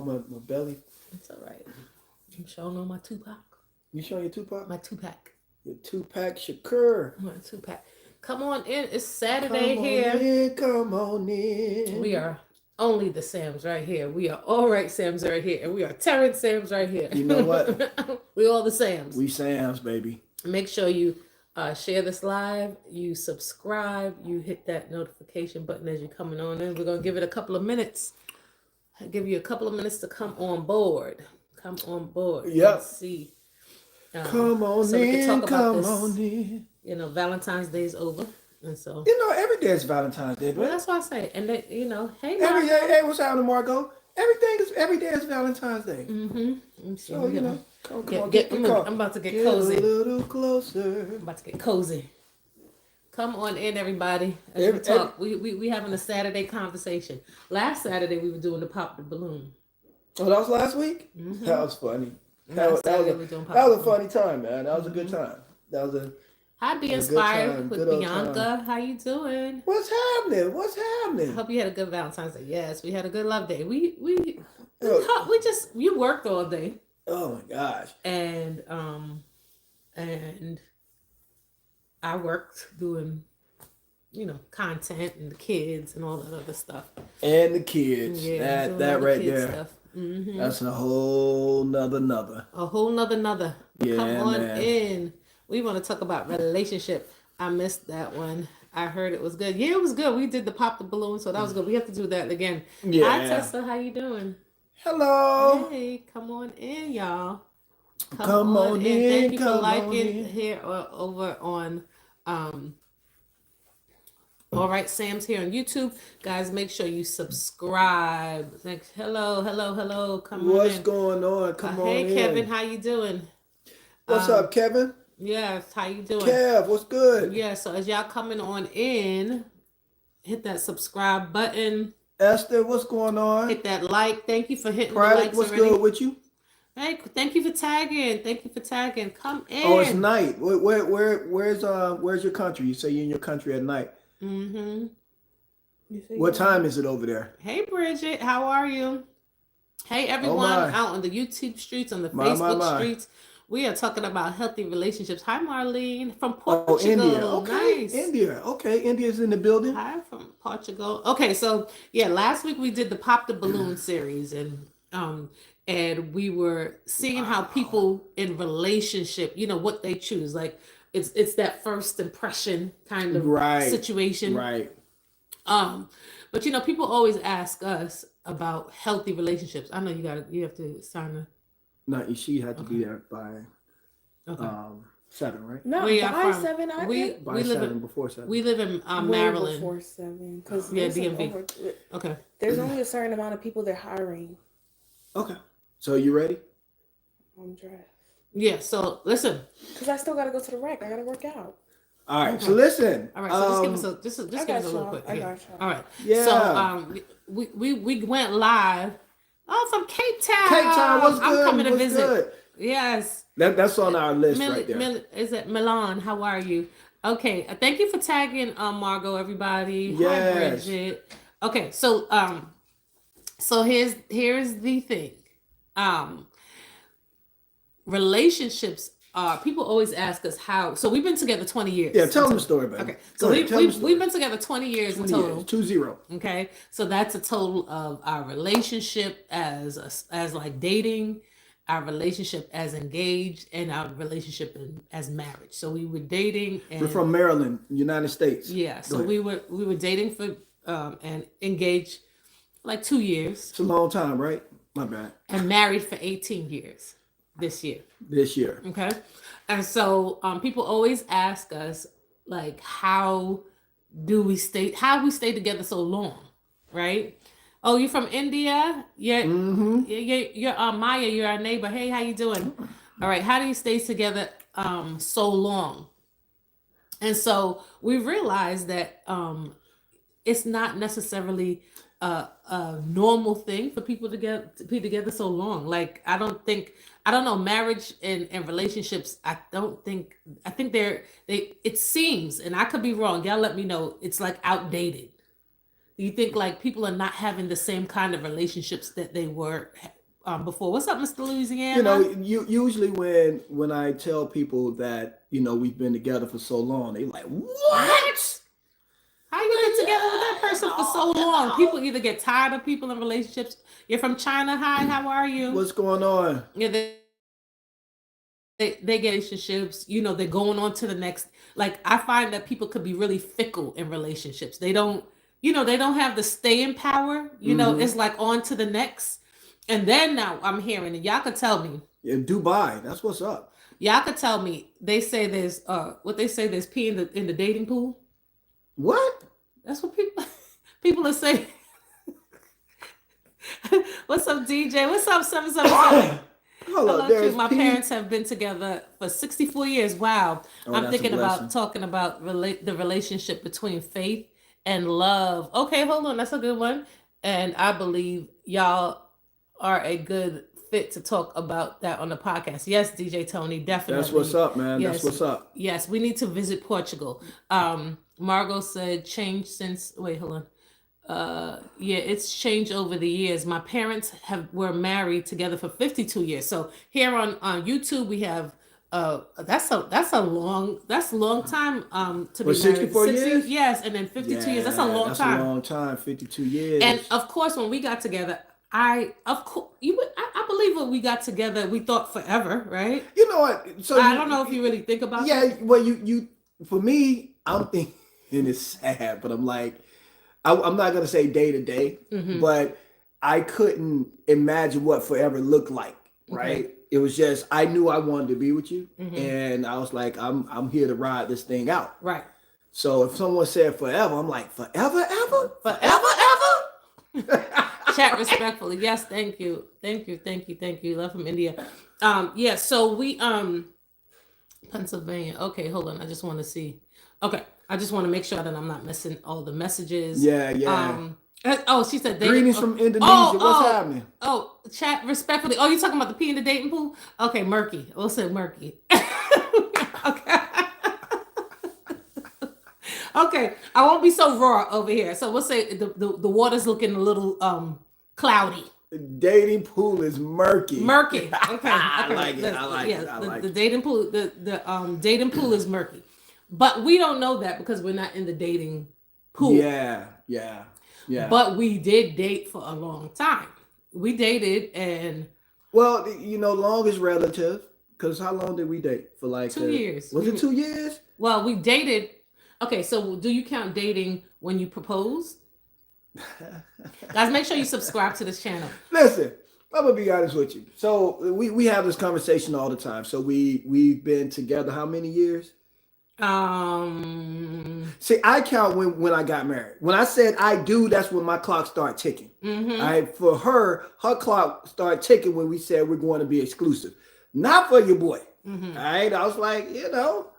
my belly. It's all right. I'm showing on my Tupac. You showing your Tupac? My Tupac. Your Tupac Shakur. My Tupac. Come on in. It's Saturday Come on here. in, come on We in. are only the Sams right here. We are all right Sams right here. And we are Terrence Sams right here. You know what? We all the Sams. We Sam's, baby. Make sure you share this live, you subscribe, you hit that notification button as you're coming on in. We're going to give it a couple of minutes. I'll give you a couple of minutes to come on board. Come on board. Yep. Let's see. Come on so we can in, talk about come this. on in. You know, Valentine's Day is over. And so, Every day is Valentine's Day, well, but that's what I say. And they, hey, every Marco. day, hey, what's happening, Marco? Every day is Valentine's Day. Mm-hmm. So, come on, I'm about to get cozy. A little closer. I'm about to get cozy. Come on in, everybody. As we talk, we having a Saturday conversation. Last Saturday, we were doing the pop the balloon. Oh, that was last week? Mm-hmm. That was funny. That was a funny time, man. That was a good time. That was a Hi, Be Inspired with Bianca. How you doing? What's happening? Hope you had a good Valentine's Day. Yes, we had a good love day. We you worked all day. Oh my gosh. And I worked doing, content and the kids and all that other stuff. And the kids. Yeah, that right there. Stuff. Mm-hmm. That's a whole nother. A whole nother. Yeah, come on man. in. We want to talk about relationship. I missed that one. I heard it was good. Yeah, it was good. We did the pop the balloon, so that was good. We have to do that again. Yeah. Hi, Tessa. How you doing? Hello. Hey, come on in, y'all. Come on in. Thank you for liking here over on All Right Sam's here on YouTube. Guys, make sure you subscribe. Thanks. Hello. Come on in. What's going on? Come on in. Hey, Kevin, how you doing? What's up, Kevin? Yes, how you doing? Kev, what's good? Yeah, so as y'all coming on in, hit that subscribe button. Esther, what's going on? Hit that like. Thank you for hitting Pride, the likes what's already. good with you? Hey, thank you for tagging. Come in. Oh, it's night. Where's your country? You say you're in your country at night. Mm-hmm. What time is it over there? Hey, Bridget, how are you? Hey, everyone out on the YouTube streets, on the Facebook streets. We are talking about healthy relationships. Hi, Marlene from Portugal. Oh, India. Okay, nice. India. Okay, India's in the building. Hi from Portugal. Okay, so yeah, last week we did the Pop the Balloon series, and we were seeing how people in relationship, what they choose. Like it's that first impression kind of situation. Right. But people always ask us about healthy relationships. I know you have to sign a. No, she had to be there by 7, right? No, by 7. By 7, before 7. We live in Maryland. Before 7, because DMV. Okay. There's only a certain amount of people they're hiring. Okay. So you ready? I'm dressed. Yeah. So listen. Because I still got to go to the rec. I got to work out. All right. Okay. So listen. All right. So just give us a little quick. I got you. All right. Yeah. So we went live. Oh, from Cape Town. Cape Town, what's good? I'm coming to visit. Good? Yes. That's on our list right there. Is it Milan? How are you? Okay. Thank you for tagging Margot, everybody. Yes. Hi, Bridget. Okay. So here's the thing. Relationships are, people always ask us how. So we've been together 20 years. Yeah, tell them the story, baby. Okay. So we've been together 20 years in total. 20. Okay. So that's a total of our relationship as like dating, our relationship as engaged, and our relationship as marriage. So we were dating, and we're from Maryland, United States. Yeah. So we were dating for and engaged like 2 years. It's a long time, right? My bad. And married for 18 years this year. Okay. And so people always ask us, like, how we stay together so long, right? Oh, you're from India? Yeah. Mm-hmm. You're Maya, you're our neighbor. Hey, how you doing? All right. How do you stay together so long? And so we realized that it's not necessarily a normal thing for people to be together so long. Like, I don't know, marriage and relationships, I think it seems, and I could be wrong, y'all let me know, it's like outdated. You think like people are not having the same kind of relationships that they were before. What's up, Mr. Louisiana? You know, usually when I tell people that, you know, we've been together for so long, they like, what? How you get together with that person for so long? People either get tired of people in relationships. You're from China. Hi, how are you? What's going on? Yeah, they get relationships. You know, they're going on to the next. Like, I find that people could be really fickle in relationships. They don't, you know, they don't have the staying power. You know, it's like on to the next. And then now I'm hearing, and y'all could tell me. In Dubai, that's what's up. Y'all could tell me. They say there's there's pee in the dating pool. What? That's what people are saying. What's up, DJ? What's up, 777? Hello, my parents have been together for 64 years. Wow. I'm thinking about talking about the relationship between faith and love. Okay, hold on. That's a good one. And I believe y'all are a good fit to talk about that on the podcast. Yes, DJ Tony, definitely. That's what's up, man. Yes, that's what's up. Yes, we need to visit Portugal. Margot said change since, wait, hold on. Yeah, it's changed over the years. My parents were married together for 52 years. So here on YouTube we have that's a long time to be married. 64 years? Yes, and then 52 years. That's a long time. That's a long time. 52 years. And of course, when we got together, I believe when we got together, we thought forever, right? You know what? So I don't know if you really think about that. Yeah, well, you for me, I'm thinking it's sad, but I'm like, I'm not gonna say day to day, but I couldn't imagine what forever looked like, right? Okay. It was just I knew I wanted to be with you, and I was like, I'm here to ride this thing out, right? So if someone said forever, I'm like, forever, ever. Chat respectfully, yes, thank you. Love from India. Yeah, so we Pennsylvania. Okay, hold on. I just want to see. Okay, I just want to make sure that I'm not missing all the messages. Yeah. She said greetings from Indonesia. What's happening? Oh, chat respectfully. Oh, you talking about the pee in the dating pool? Okay, murky. We'll say murky. Okay. Okay, I won't be so raw over here. So we'll say the water's looking a little cloudy. The dating pool is murky. Okay. I like it. The dating pool, the dating pool is murky, but we don't know that because we're not in the dating pool. Yeah. But we did date for a long time. We dated and. Well, you know, long is relative. Because how long did we date? For like 2 years. Was it 2 years? Well, we dated. Okay, so do you count dating when you proposed? Guys, make sure you subscribe to this channel. Listen, I'm gonna be honest with you. So we have this conversation all the time. So we've been together how many years? See, I count when I got married. When I said I do, that's when my clock started ticking. For her clock started ticking when we said we're going to be exclusive. Not for your boy. All right. I was like, you know,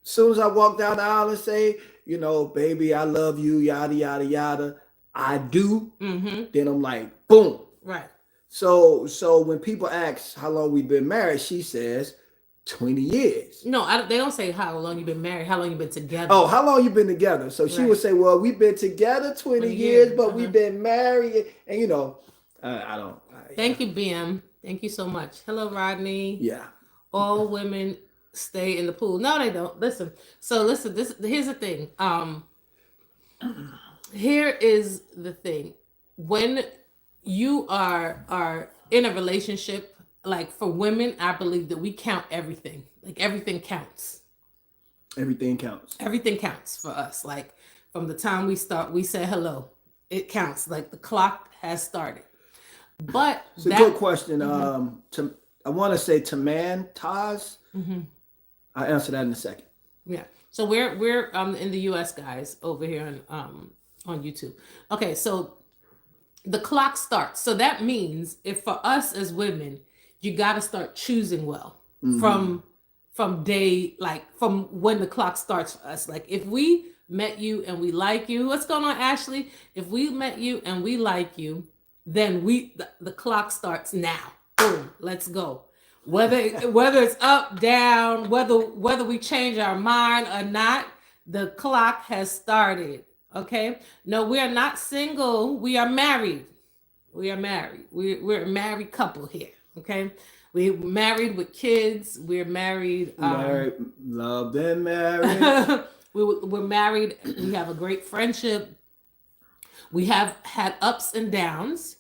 as soon as I walk down the aisle and say, you know, baby, I love you, yada, yada, yada, I do. Then I'm like, boom. Right. So when people ask how long we've been married, she says 20 years. No, they don't say how long you've been married, how long you've been together. Oh, how long you been together? So she would say, well, we've been together 20 years, but we've been married. And, you know, I don't. Thank you, BM. Thank you so much. Hello, Rodney. Yeah. All women stay in the pool. No, they don't. Listen. Here's the thing. Here is the thing. When you are in a relationship, like for women, I believe that we count everything. Like everything counts. Everything counts. Everything counts for us. Like from the time we start, we say hello. It counts. Like the clock has started. But it's a good question. I want to say to man Taz. I'll answer that in a second. Yeah. So we're in the U.S. guys over here on YouTube. Okay, so the clock starts. So that means if for us as women, you got to start choosing well from day, like from when the clock starts for us. Like if we met you and we like you, what's going on, Ashley? If we met you and we like you, then the clock starts now. Boom, let's go. Whether it's up, down, whether we change our mind or not, the clock has started. Okay. No, we are not single. We are married. We are married. We're a married couple here. Okay. We're married with kids. We're married. Married, loved and married. We're married. We have a great friendship. We have had ups and downs.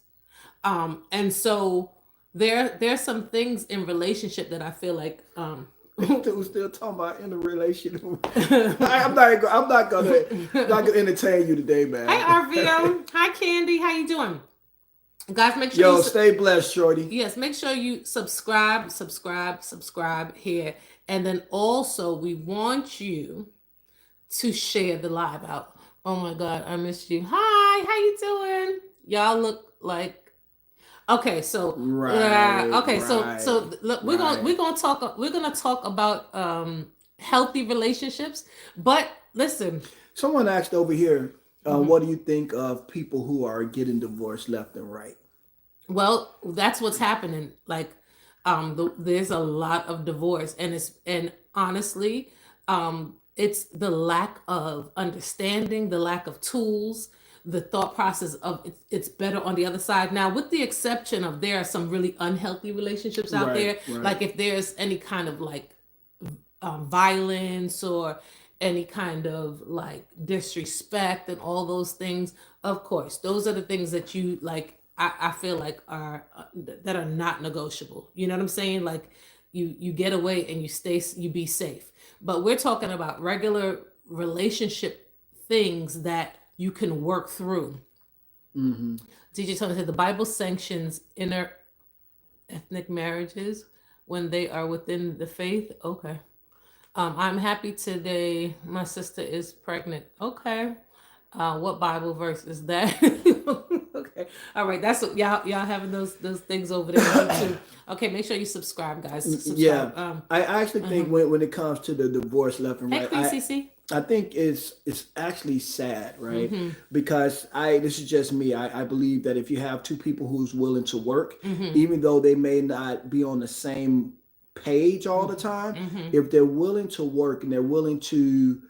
And so there's some things in relationship that I feel like We're still talking about in a relationship. I'm not gonna entertain you today, man. Hi RVO. Hi Candy. How you doing? Guys, make sure stay blessed, shorty. Yes, make sure you subscribe here. And then also we want you to share the live out. Oh my God, I missed you. Hi, how you doing? Y'all look like okay, so so look, we're gonna talk about healthy relationships. But listen, someone asked over here, what do you think of people who are getting divorced left and right? Well, that's what's happening. Like, there's a lot of divorce, and honestly, it's the lack of understanding, the lack of tools, the thought process of it's better on the other side. Now, with the exception of there are some really unhealthy relationships out there. Right. Like if there's any kind of like violence or any kind of like disrespect and all those things, of course, those are the things that you like. I feel like are that are not negotiable. You know what I'm saying? Like you get away and you be safe. But we're talking about regular relationship things that you can work through. Mm-hmm. DJ Tony said the Bible sanctions inner ethnic marriages when they are within the faith. Okay. I'm happy today. My sister is pregnant. Okay. What Bible verse is that? Okay. All right. That's what y'all having those things over there too. Okay. Make sure you subscribe, guys. Subscribe. Yeah. I actually think when it comes to the divorce left and right, I think it's actually sad, right? Mm-hmm. Because this is just me. I believe that if you have two people who's willing to work, mm-hmm. even though they may not be on the same page all the time, mm-hmm. if they're willing to work and they're willing to,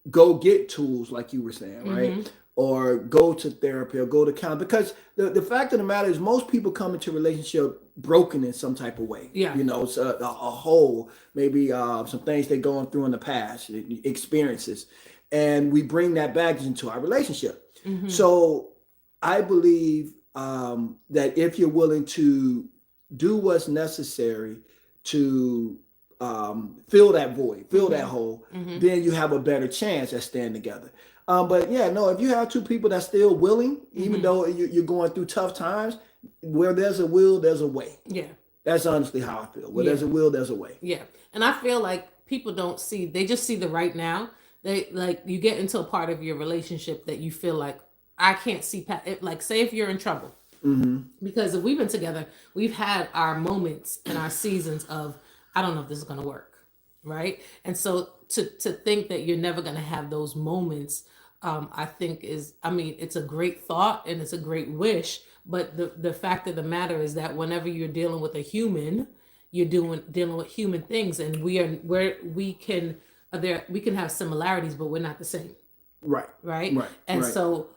go get tools like you were saying, right? Mm-hmm. Or go to therapy or go to counseling. Because the fact of the matter is most people come into a relationship broken in some type of way. Yeah. It's a hole, maybe some things they're going through in the past, experiences. And we bring that baggage into our relationship. Mm-hmm. So I believe that if you're willing to do what's necessary to fill that void, fill mm-hmm. that hole, mm-hmm. then you have a better chance at staying together. But yeah, no, if you have two people that's still willing, even mm-hmm. though you're going through tough times, where there's a will, there's a way. Yeah. That's honestly how I feel. Where there's a will, there's a way. Yeah. And I feel like people don't see, they just see the right now. They like, you get into a part of your relationship that you feel like, I can't see past it. Like say if you're in trouble, mm-hmm. because if we've been together, we've had our moments and our seasons of, I don't know if this is going to work. Right. And so to think that you're never going to have those moments, I think it's a great thought and it's a great wish. But the fact of the matter is that whenever you're dealing with a human, you're dealing with human things, and we can have similarities, but we're not the same. Right. Right. Right. And right. So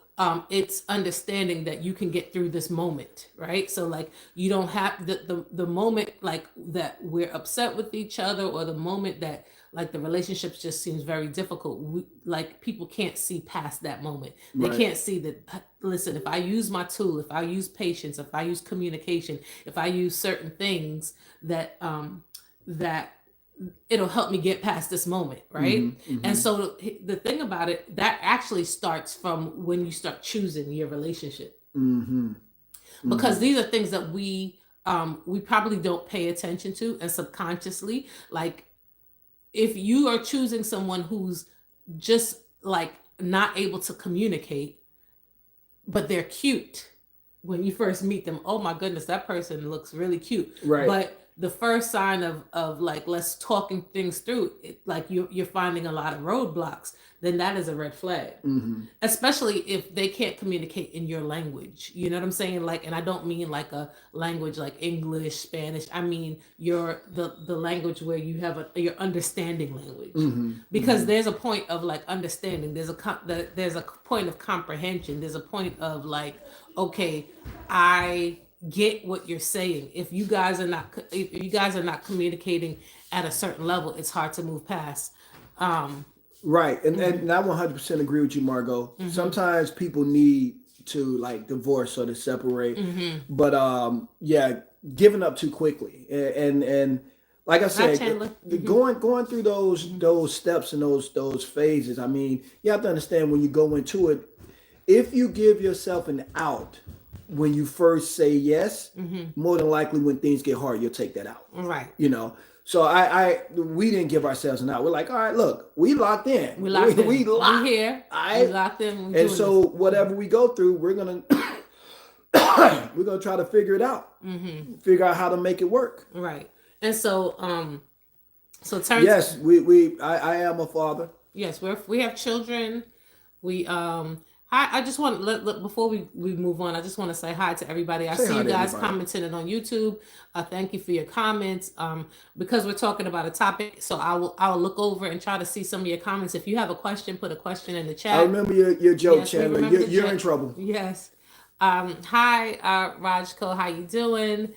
it's understanding that you can get through this moment, right? So like you don't have the moment like that we're upset with each other, or the moment that like the relationship just seems very difficult. Like people can't see past that moment. They right. can't see that, listen, if I use my tool, if I use patience, if I use communication, if I use certain things that it'll help me get past this moment, right? Mm-hmm, mm-hmm. And so the thing about it, that actually starts from when you start choosing your relationship. Mm-hmm. Because mm-hmm. these are things that we probably don't pay attention to, and subconsciously, like if you are choosing someone who's just like not able to communicate, but they're cute when you first meet them, oh my goodness, that person looks really cute. Right. But the first sign of like let's talking things through, like you're finding a lot of roadblocks, then that is a red flag. Especially if they can't communicate in your language. You know what I'm saying? Like, and I don't mean like a language like English, Spanish. I mean the language where you have your understanding language. Because there's a point of like understanding. There's a point of comprehension. There's a point of like, okay, I get what you're saying. If you guys are not communicating at a certain level, it's hard to move past. Right, and I 100% agree with you, Margot. Sometimes people need to like divorce or to separate, but yeah, giving up too quickly, and like I said, going through those steps and those phases. I mean, you have to understand when you go into it, if you give yourself an out when you first say yes, more than likely when things get hard, you'll take that out. Right. You know. So we didn't give ourselves an out. We're like, all right, look, we locked in. We locked in. We locked. We here. Right? We locked in. And so whatever we go through, we're gonna try to figure it out. Figure out how to make it work. Right. And so yes, I am a father. Yes, we have children. We I just want before we move on, I just want to say hi to everybody. I see you guys commenting it on YouTube. Thank you for your comments. Because we're talking about a topic, so I'll look over and try to see some of your comments. If you have a question, put a question in the chat. I remember your joke, yes, Chandler. You're in trouble. Yes. Hi, Rajko. How you doing?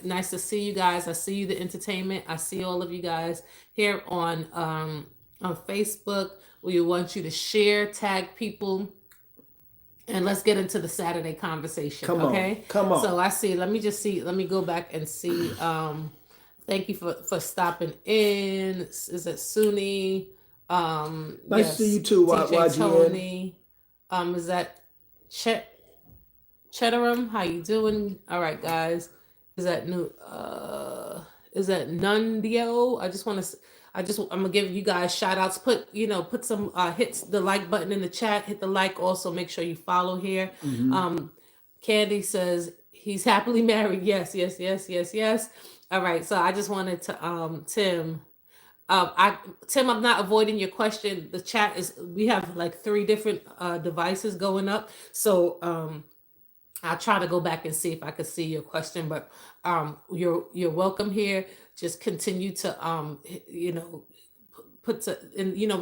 Nice to see you guys. I see you, the entertainment. I see all of you guys here on Facebook. We want you to share, tag people, and let's get into the Saturday conversation. Come on. So I see. Let me go back and see. Thank you for stopping in. Is it Suni? Nice to see you too. TJ Tony. Is that Cheddarum? How you doing? All right, guys. Is that new? Is that Nundio? I'm gonna give you guys shout outs. Put some hits the like button in the chat. Hit the like. Also make sure you follow here. Candy says he's happily married. Yes. All right. So I just wanted to Tim, I'm not avoiding your question. The chat we have like 3 different devices going up. So I'll try to go back and see if I could see your question, but you're welcome here. Just continue to we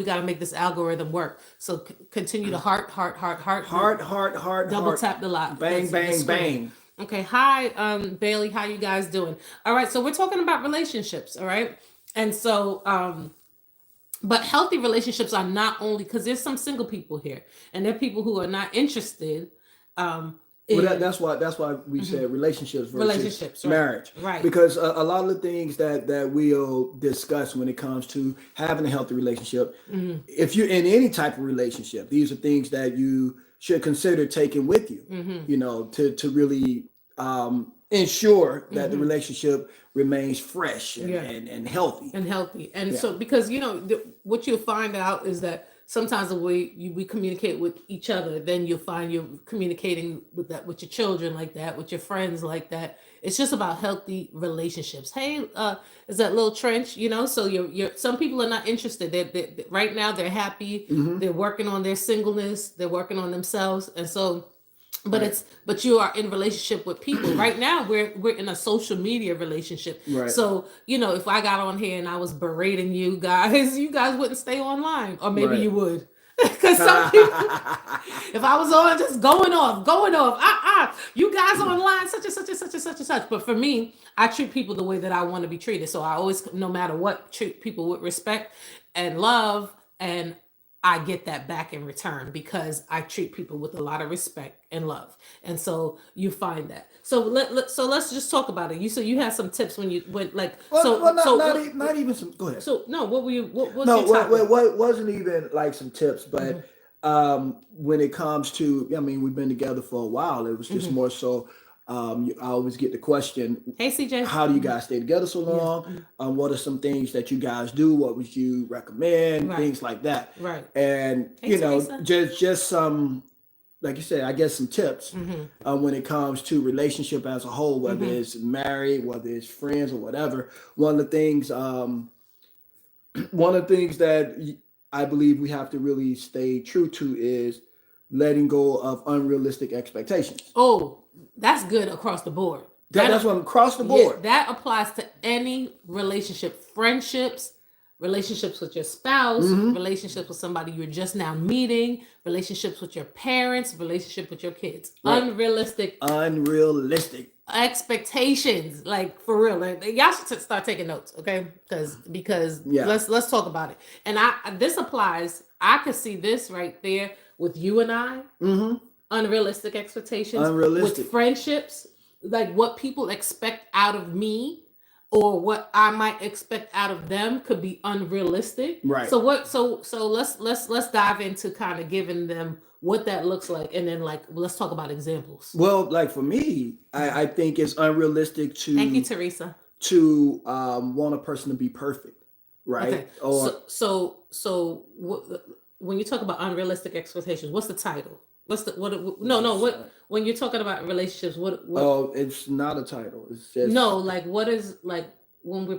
got to make this algorithm work. So continue to heart. Double tap the lot. Bang, bang, bang. Okay. Hi, Bailey. How you guys doing? All right. So we're talking about relationships. All right. And so, but healthy relationships are not only, because there's some single people here, and there are people who are not interested. That's why we said relationships versus marriage, right? Because a lot of the things that we'll discuss when it comes to having a healthy relationship, if you're in any type of relationship, these are things that you should consider taking with you, to really ensure that the relationship remains fresh and healthy. And so, because what you'll find out is that sometimes the way we communicate with each other, then you'll find you're communicating with your children like that, with your friends like that. It's just about healthy relationships. Hey, is that little trench? So you're some people are not interested. They right now they're happy. They're working on their singleness. They're working on themselves, and so. But you are in relationship with people right now. We're in a social media relationship. Right. So if I got on here and I was berating you guys wouldn't stay online, or maybe you would, because some people, if I was on just going off, you guys online, such and such. But for me, I treat people the way that I want to be treated. So I always, no matter what, treat people with respect and love, and I get that back in return because I treat people with a lot of respect and love. And so you find that. So let's just talk about it. You had some tips when you went like not even some. Go ahead. So no, what were you? What was no? what wasn't even like some tips, but when it comes to, I mean, we've been together for a while. It was just more so. I always get the question, hey CJ, how do you guys stay together so long? What are some things that you guys do? What would you recommend? Things like that. Right. And hey, just some like you said, I guess some tips when it comes to relationship as a whole, whether it's married, whether it's friends or whatever. One of the things that I believe we have to really stay true to is letting go of unrealistic expectations. Oh, that's good across the board. That's what across the board. Yeah, that applies to any relationship, friendships, relationships with your spouse, relationships with somebody you're just now meeting, relationships with your parents, relationship with your kids. Right. Unrealistic expectations, like for real. Like, y'all should start taking notes, okay? Because let's talk about it. And this applies. I could see this right there with you and I. Unrealistic expectations. With friendships, like what people expect out of me or what I might expect out of them could be unrealistic. Right. So let's dive into kind of giving them what that looks like, and then let's talk about examples. Well, like for me, I think it's unrealistic to thank you, Teresa, to want a person to be perfect, right? Okay. When you talk about unrealistic expectations, what's the title? When you're talking about relationships, what? Oh, it's not a title. It's just what is when we're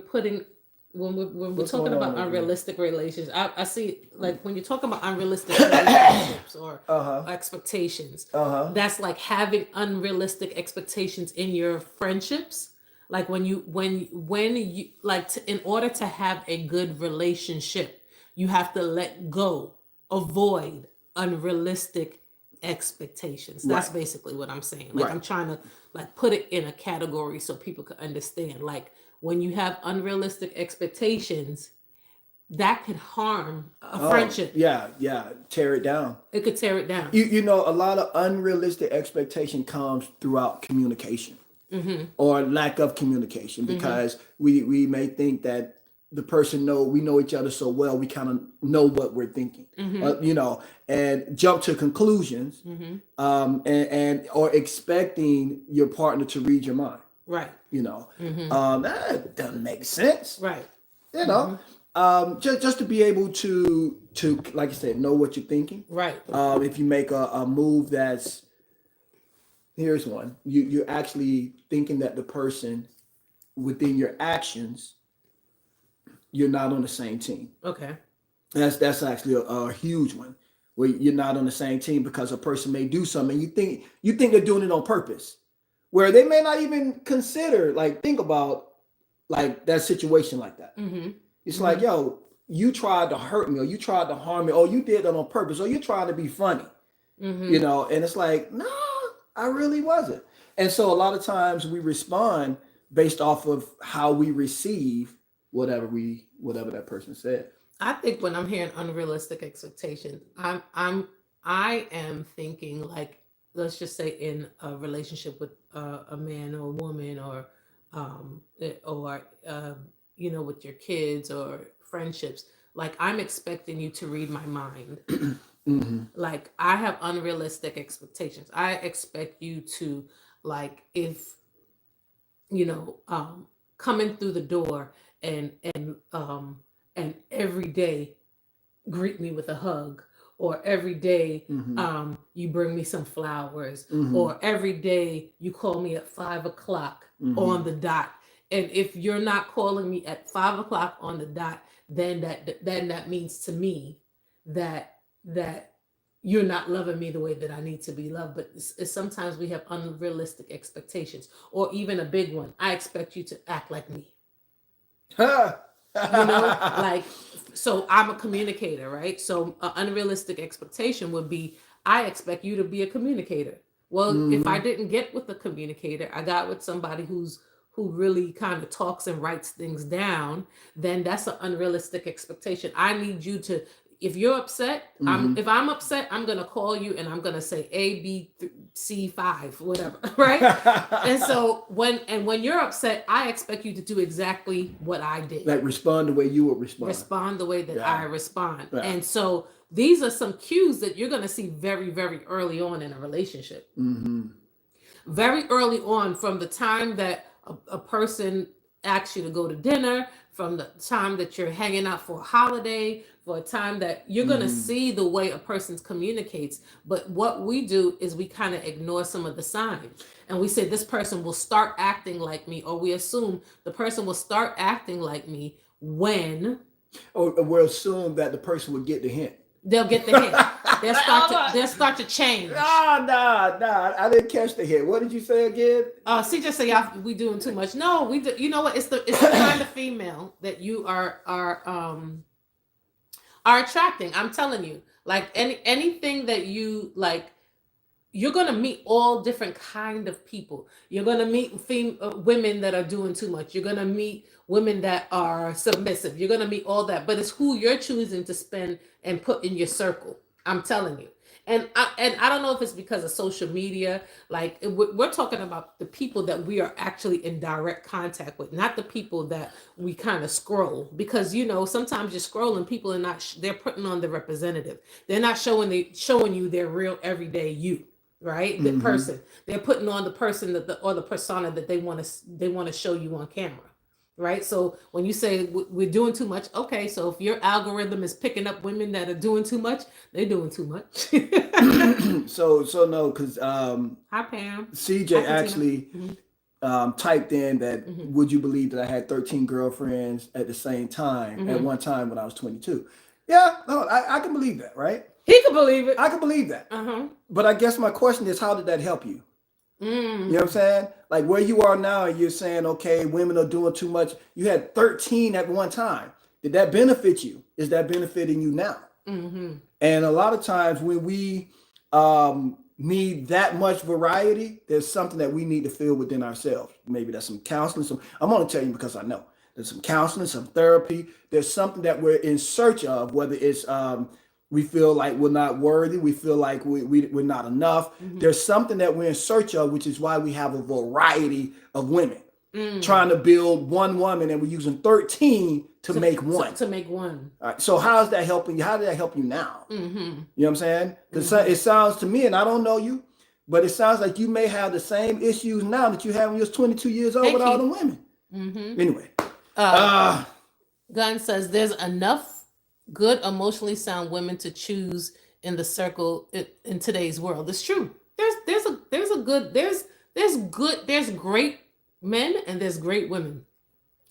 talking about unrealistic relations. I see when you're talking about unrealistic relationships or expectations. That's like having unrealistic expectations in your friendships. Like when you in order to have a good relationship, you have to let go, avoid unrealistic expectations. That's basically what I'm saying. I'm trying to put it in a category so people can understand. Like when you have unrealistic expectations, that could harm a friendship. Tear it down. It could tear it down. You know, a lot of unrealistic expectation comes throughout communication or lack of communication, because we may think that the person we know each other so well, we kind of know what we're thinking, and jump to conclusions, and or expecting your partner to read your mind. Right. That doesn't make sense. Right. Just to be able to like I said, know what you're thinking. Right. If you make a move here's one, you're actually thinking that the person within your actions, you're not on the same team. Okay. That's actually a huge one, where you're not on the same team because a person may do something and you think they're doing it on purpose, where they may not even consider, think about that situation like that. It's like, yo, you tried to hurt me, or you tried to harm me, or you did that on purpose, or you're trying to be funny, and it's like, no, I really wasn't. And so a lot of times we respond based off of how we receive whatever that person said. I think when I'm hearing unrealistic expectations, I am thinking, let's just say in a relationship with a man or a woman, or with your kids or friendships, I'm expecting you to read my mind. I have unrealistic expectations. I expect you to, if coming through the door and every day greet me with a hug, or every day you bring me some flowers, or every day you call me at 5 o'clock on the dot. And if you're not calling me at 5 o'clock on the dot, then that means to me that you're not loving me the way that I need to be loved. But it's sometimes we have unrealistic expectations, or even a big one. I expect you to act like me. So I'm a communicator, right? So an unrealistic expectation would be, I expect you to be a communicator. Well, if I didn't get with the communicator, I got with somebody who really kind of talks and writes things down, then that's an unrealistic expectation. I need you to, if you're upset, if I'm upset, I'm going to call you and I'm going to say A, B, C, 5, whatever, right? And so when you're upset, I expect you to do exactly what I did. Respond the way you would respond. Respond the way that I respond. Yeah. And so these are some cues that you're going to see very, very early on in a relationship. Very early on, from the time that a person ask you to go to dinner, from the time that you're hanging out for a holiday, for a time that you're going to see the way a person communicates. But what we do is we kind of ignore some of the signs, and we say this person will start acting like me, or we assume the person will start acting like me when, or we'll assume that the person will get the hint. They'll get the hint. They'll start to change. Nah. I didn't catch the hint. What did you say again? CJ say y'all we doing too much. No, we do. You know what? It's the kind of female that you are attracting. I'm telling you, like anything that you like, you're gonna meet all different kind of people. You're gonna meet women that are doing too much. You're gonna meet women that are submissive. You're gonna meet all that, but it's who you're choosing to spend and put in your circle. I'm telling you. And I don't know if it's because of social media. Like we're talking about the people that we are actually in direct contact with, not the people that we kind of scroll. Because sometimes you're scrolling, people are not. They're putting on the representative. They're not showing you their real everyday you. Right, the person they're putting on the person or the persona that they want to show you on camera. Right, so when you say we're doing too much, okay, so if your algorithm is picking up women that are doing too much, they're doing too much. so no, because hi Pam. CJ actually typed in that would you believe that I had 13 girlfriends at the same time at one time when I was 22? Yeah, no, I can believe that, right? He can believe it. I can believe that. But I guess my question is, how did that help you? You know what I'm saying? Like where you are now, you're saying, okay, women are doing too much. You had 13 at one time. Did that benefit you? Is that benefiting you now? And a lot of times when we need that much variety, there's something that we need to feel within ourselves. Maybe that's some counseling. I'm going to tell you because I know there's some counseling, some therapy. There's something that we're in search of, whether it's we feel like we're not worthy. We feel like we're not enough. There's something that we're in search of, which is why we have a variety of women trying to build one woman, and we're using 13 to make one. To make one. All right. So how is that helping you? How did that help you now? You know what I'm saying? Because it sounds to me, and I don't know you, but it sounds like you may have the same issues now that you had when you was 22 years old with all the women. Anyway. Gunn says there's enough good emotionally sound women to choose in the circle in today's world. It's true. There's great men and there's great women.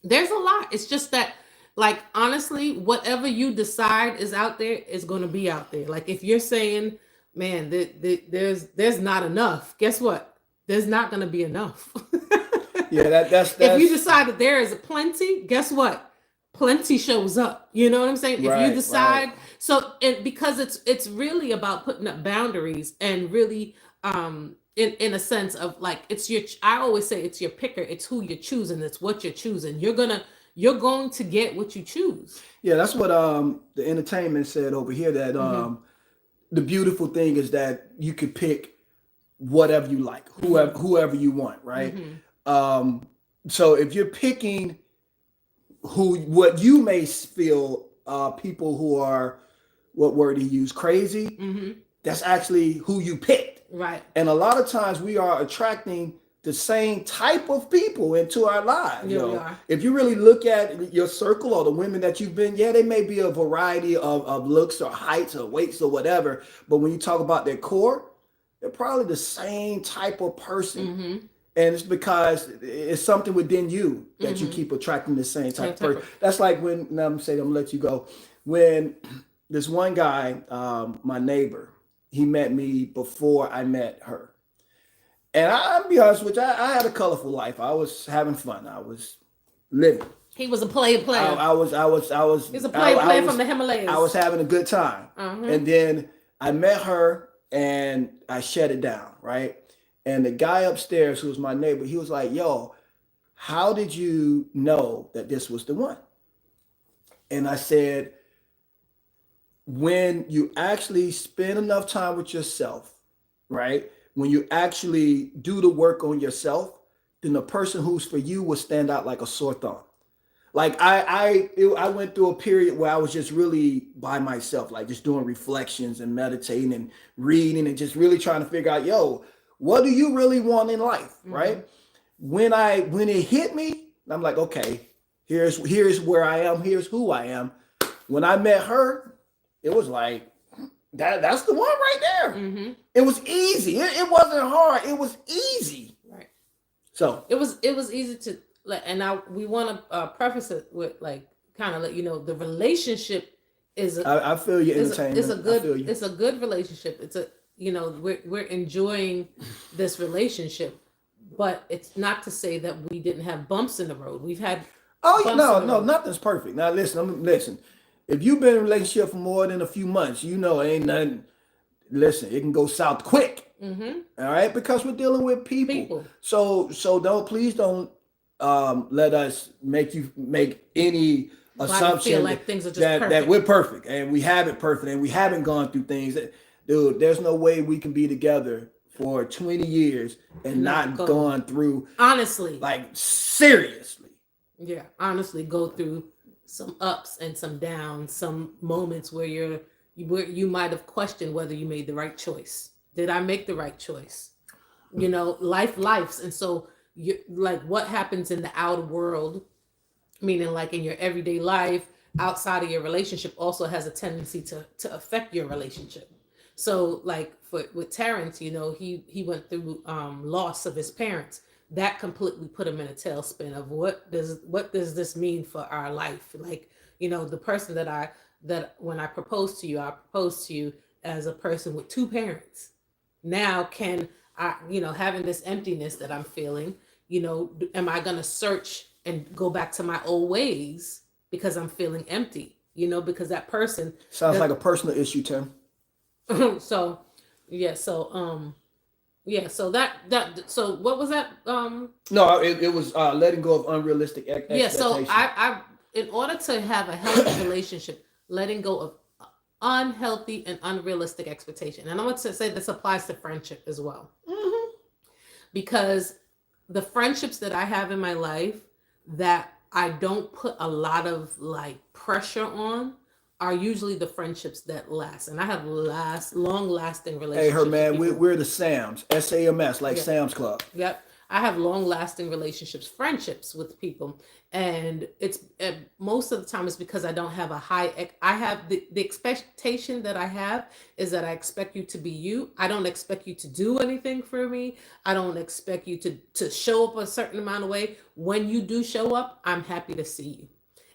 There's a lot. It's just that, like, honestly, whatever you decide is out there is going to be out there. Like if you're saying, man, there's not enough, guess what? There's not going to be enough. Yeah, that's if you decide that there is plenty, guess what? Plenty shows up. You know what I'm saying? If you decide, so because it's really about putting up boundaries and really in a sense of like I always say it's your picker, it's who you're choosing, it's what you're choosing. You're going to get what you choose. Yeah, that's what the entertainment said over here, that the beautiful thing is that you could pick whatever you like, whoever you want, right? So if you're picking what you may feel people who are, what word he used, crazy, that's actually who you picked. Right. And a lot of times we are attracting the same type of people into our lives. Yeah, we are. If you really look at your circle or the women that you've been, they may be a variety of looks or heights or weights or whatever. But when you talk about their core, they're probably the same type of person. And it's because it's something within you that you keep attracting the same type of person. That's like when, now I'm going to let you go. When this one guy, my neighbor, he met me before I met her. And I'll be honest with you, I had a colorful life. I was having fun. I was living. He was a player. I was. He's a player from the Himalayas. I was having a good time. And then I met her and I shut it down, right? And the guy upstairs, who was my neighbor, he was like, yo, how did you know that this was the one? And I said, when you actually spend enough time with yourself, right? When you actually do the work on yourself, then the person who's for you will stand out like a sore thumb. Like I went through a period where I was just really by myself, like just doing reflections and meditating and reading and just really trying to figure out, what do you really want in life, right? When it hit me, And I'm like, okay, here's where I am. Here's who I am. When I met her, it was like, that's the one right there. Mm-hmm. It was easy. It wasn't hard. It was easy. Right. So it was easy to like, and now we want to preface it with like kind of let you know the relationship is. I feel your entertainment. It's a good relationship. It's a we're enjoying this relationship, but it's not to say that we didn't have bumps in the road. We've had. No, nothing's perfect. Now listen. If you've been in a relationship for more than a few months, ain't nothing. Listen, it can go south quick. Mm-hmm. All right, because we're dealing with people. So please don't let us make any assumption feel like things are just that we're perfect and we haven't perfect and we haven't gone through things. Dude, there's no way we can be together for 20 years and not gone through. Honestly, like seriously. Yeah, honestly, go through some ups and some downs, some moments where you might have questioned whether you made the right choice. Did I make the right choice? Life's. And so you like what happens in the outer world, meaning like in your everyday life, outside of your relationship also has a tendency to affect your relationship. So like with Terrence, he went through loss of his parents. That completely put him in a tailspin of what does this mean for our life? Like, the person that when I proposed to you as a person with two parents. Now can I, having this emptiness that I'm feeling, am I going to search and go back to my old ways because I'm feeling empty, because that person sounds like a personal issue, Tim. So so what was that? No, it was letting go of unrealistic expectations. So I in order to have a healthy relationship, letting go of unhealthy and unrealistic expectation. And I want to say this applies to friendship as well. Mm-hmm. Because the friendships that I have in my life that I don't put a lot of like pressure on are usually the friendships that last. And I have long-lasting relationships. Hey, her man, we're the SAMs, SAMS, like Sam's Club. Yep. I have long-lasting relationships, friendships with people. And it's most of the time it's because I don't have I have the expectation that I have is that I expect you to be you. I don't expect you to do anything for me. I don't expect you to show up a certain amount of way. When you do show up, I'm happy to see you.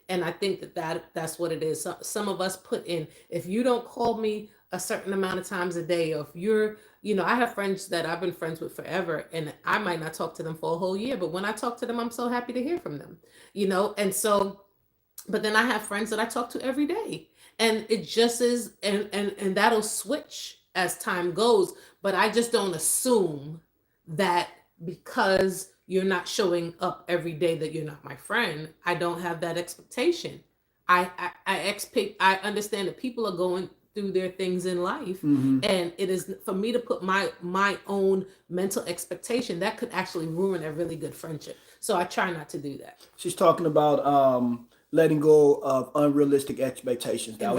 And I think that's what it is. Some of us put in, if you don't call me a certain amount of times a day, or if you're, I have friends that I've been friends with forever and I might not talk to them for a whole year, but when I talk to them, I'm so happy to hear from them, and so, but then I have friends that I talk to every day and it just is, and that'll switch as time goes, but I just don't assume that because you're not showing up every day that you're not my friend. I don't have that expectation. I understand that people are going through their things in life, mm-hmm. and it is for me to put my own mental expectation that could actually ruin a really good friendship. So I try not to do that. She's talking about letting go of unrealistic expectations in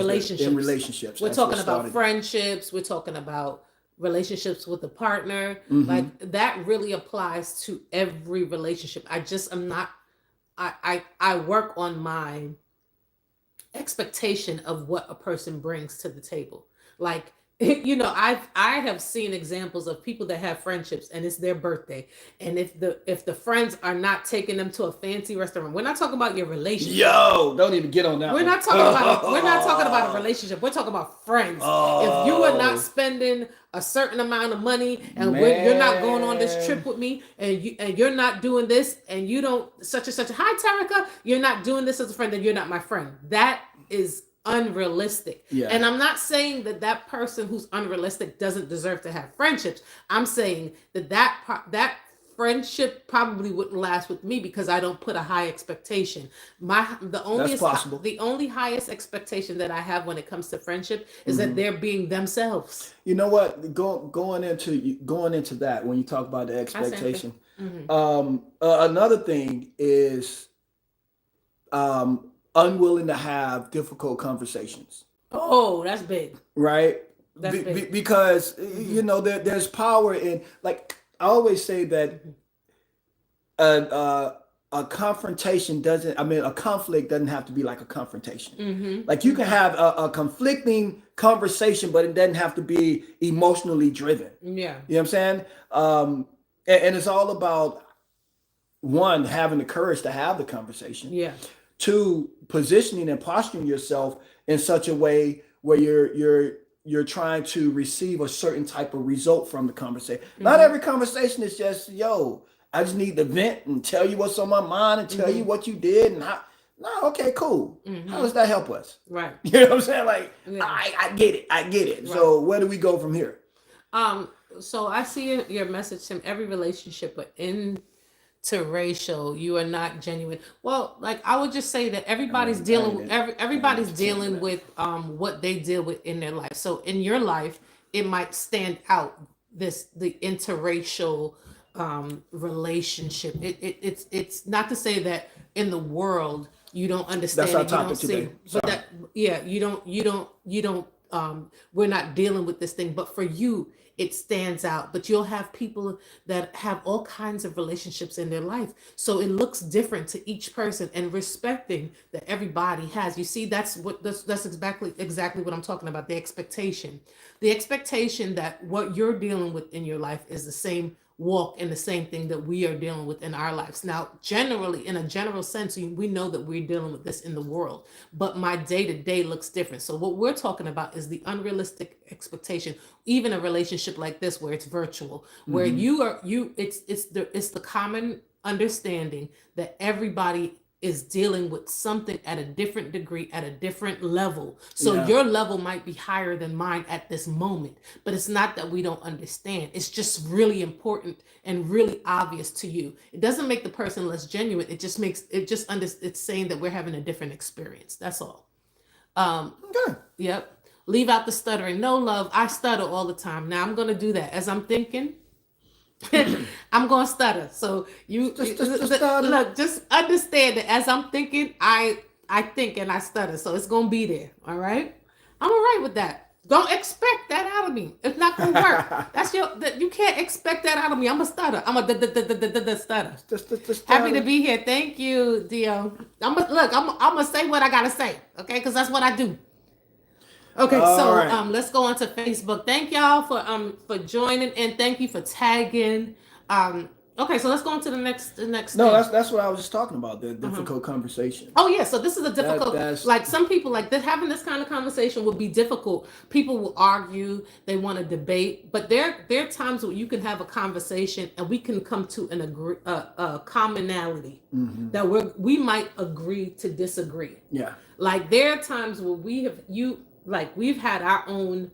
relationships. We're talking about friendships. We're talking about relationships with a partner. Mm-hmm. Like that really applies to every relationship. I work on my expectation of what a person brings to the table. Like, I have seen examples of people that have friendships and it's their birthday, and if the friends are not taking them to a fancy restaurant, we're not talking about your relationship. Yo, don't even get on that. We're not talking about a relationship. We're talking about friends. If you are not spending a certain amount of money and you're not going on this trip with me, and you're not doing this, and you don't such and such. Hi, Tarika, you're not doing this as a friend, then you're not my friend. That is unrealistic. Yeah. And I'm not saying that person who's unrealistic doesn't deserve to have friendships. I'm saying that friendship probably wouldn't last with me because I don't put a high expectation. The only highest expectation that I have when it comes to friendship is mm-hmm. that they're being themselves. You know what? Going into that, when you talk about the expectation, mm-hmm. Another thing is unwilling to have difficult conversations. Oh, that's big. Right? That's big. Because, mm-hmm. There's power in, like, I always say that a a conflict doesn't have to be like a confrontation. Like you can have a conflicting conversation, but it doesn't have to be emotionally driven. Yeah. You know what I'm saying? And it's all about, one, having the courage to have the conversation. Yeah. Two, positioning and posturing yourself in such a way where you're trying to receive a certain type of result from the conversation. Not every conversation is just, yo, I just need to vent and tell you what's on my mind and tell you what you did and how. No, okay, cool. How does that help us? Right. You know what I'm saying? Like, I get it. Right. So where do we go from here? So I see your message, Tim. Every relationship, but interracial, you are not genuine. Well, like I would just say that everybody's dealing with what they deal with in their life. So in your life, it might stand out the interracial relationship. It's not to say that in the world you don't understand. That's our topic today. But you don't. We're not dealing with this thing, but for you, it stands out. But you'll have people that have all kinds of relationships in their life, so it looks different to each person. And respecting that everybody has. You see, that's exactly what I'm talking about. The expectation that what you're dealing with in your life is the same walk and the same thing that we are dealing with in our lives. Now, generally, in a general sense, we know that we're dealing with this in the world, but my day-to-day looks different. So what we're talking about is the unrealistic expectation, even a relationship like this where it's virtual, where it's the common understanding that everybody is dealing with something at a different degree, at a different level. So your level might be higher than mine at this moment, but it's not that we don't understand. It's just really important and really obvious to you. It doesn't make the person less genuine. It's saying that we're having a different experience. That's all. Okay. Yep. Leave out the stuttering. No, love. I stutter all the time. Now I'm going to do that as I'm thinking. I'm gonna stutter. So just look, just understand that as I'm thinking, I think and I stutter. So it's gonna be there. All right. I'm all right with that. Don't expect that out of me. It's not gonna work. You can't expect that out of me. I'm a stutter. I'm a stutter. Happy to be here. Thank you, Dio. I'm gonna say what I gotta say. Okay, because that's what I do. Okay, right. Let's go on to Facebook. Thank y'all for joining and thank you for tagging. Okay, so let's go on to the next. No, that's what I was just talking about. The difficult conversation. Oh yeah, so this is a difficult. Like some people like having this kind of conversation would be difficult. People will argue, they want to debate, but there are times where you can have a conversation and we can come to a commonality that we might agree to disagree. Yeah. Like there are times where we've had our own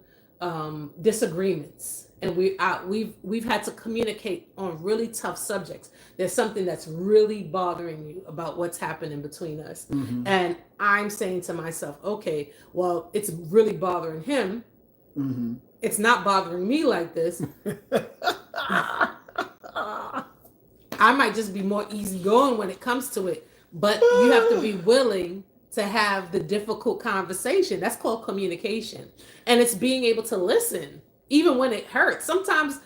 disagreements, and we've had to communicate on really tough subjects. There's something that's really bothering you about what's happening between us, and I'm saying to myself, okay, well, it's really bothering him. It's not bothering me like this. I might just be more easygoing when it comes to it, but you have to be willing to have the difficult conversation. That's called communication. And it's being able to listen, even when it hurts. Sometimes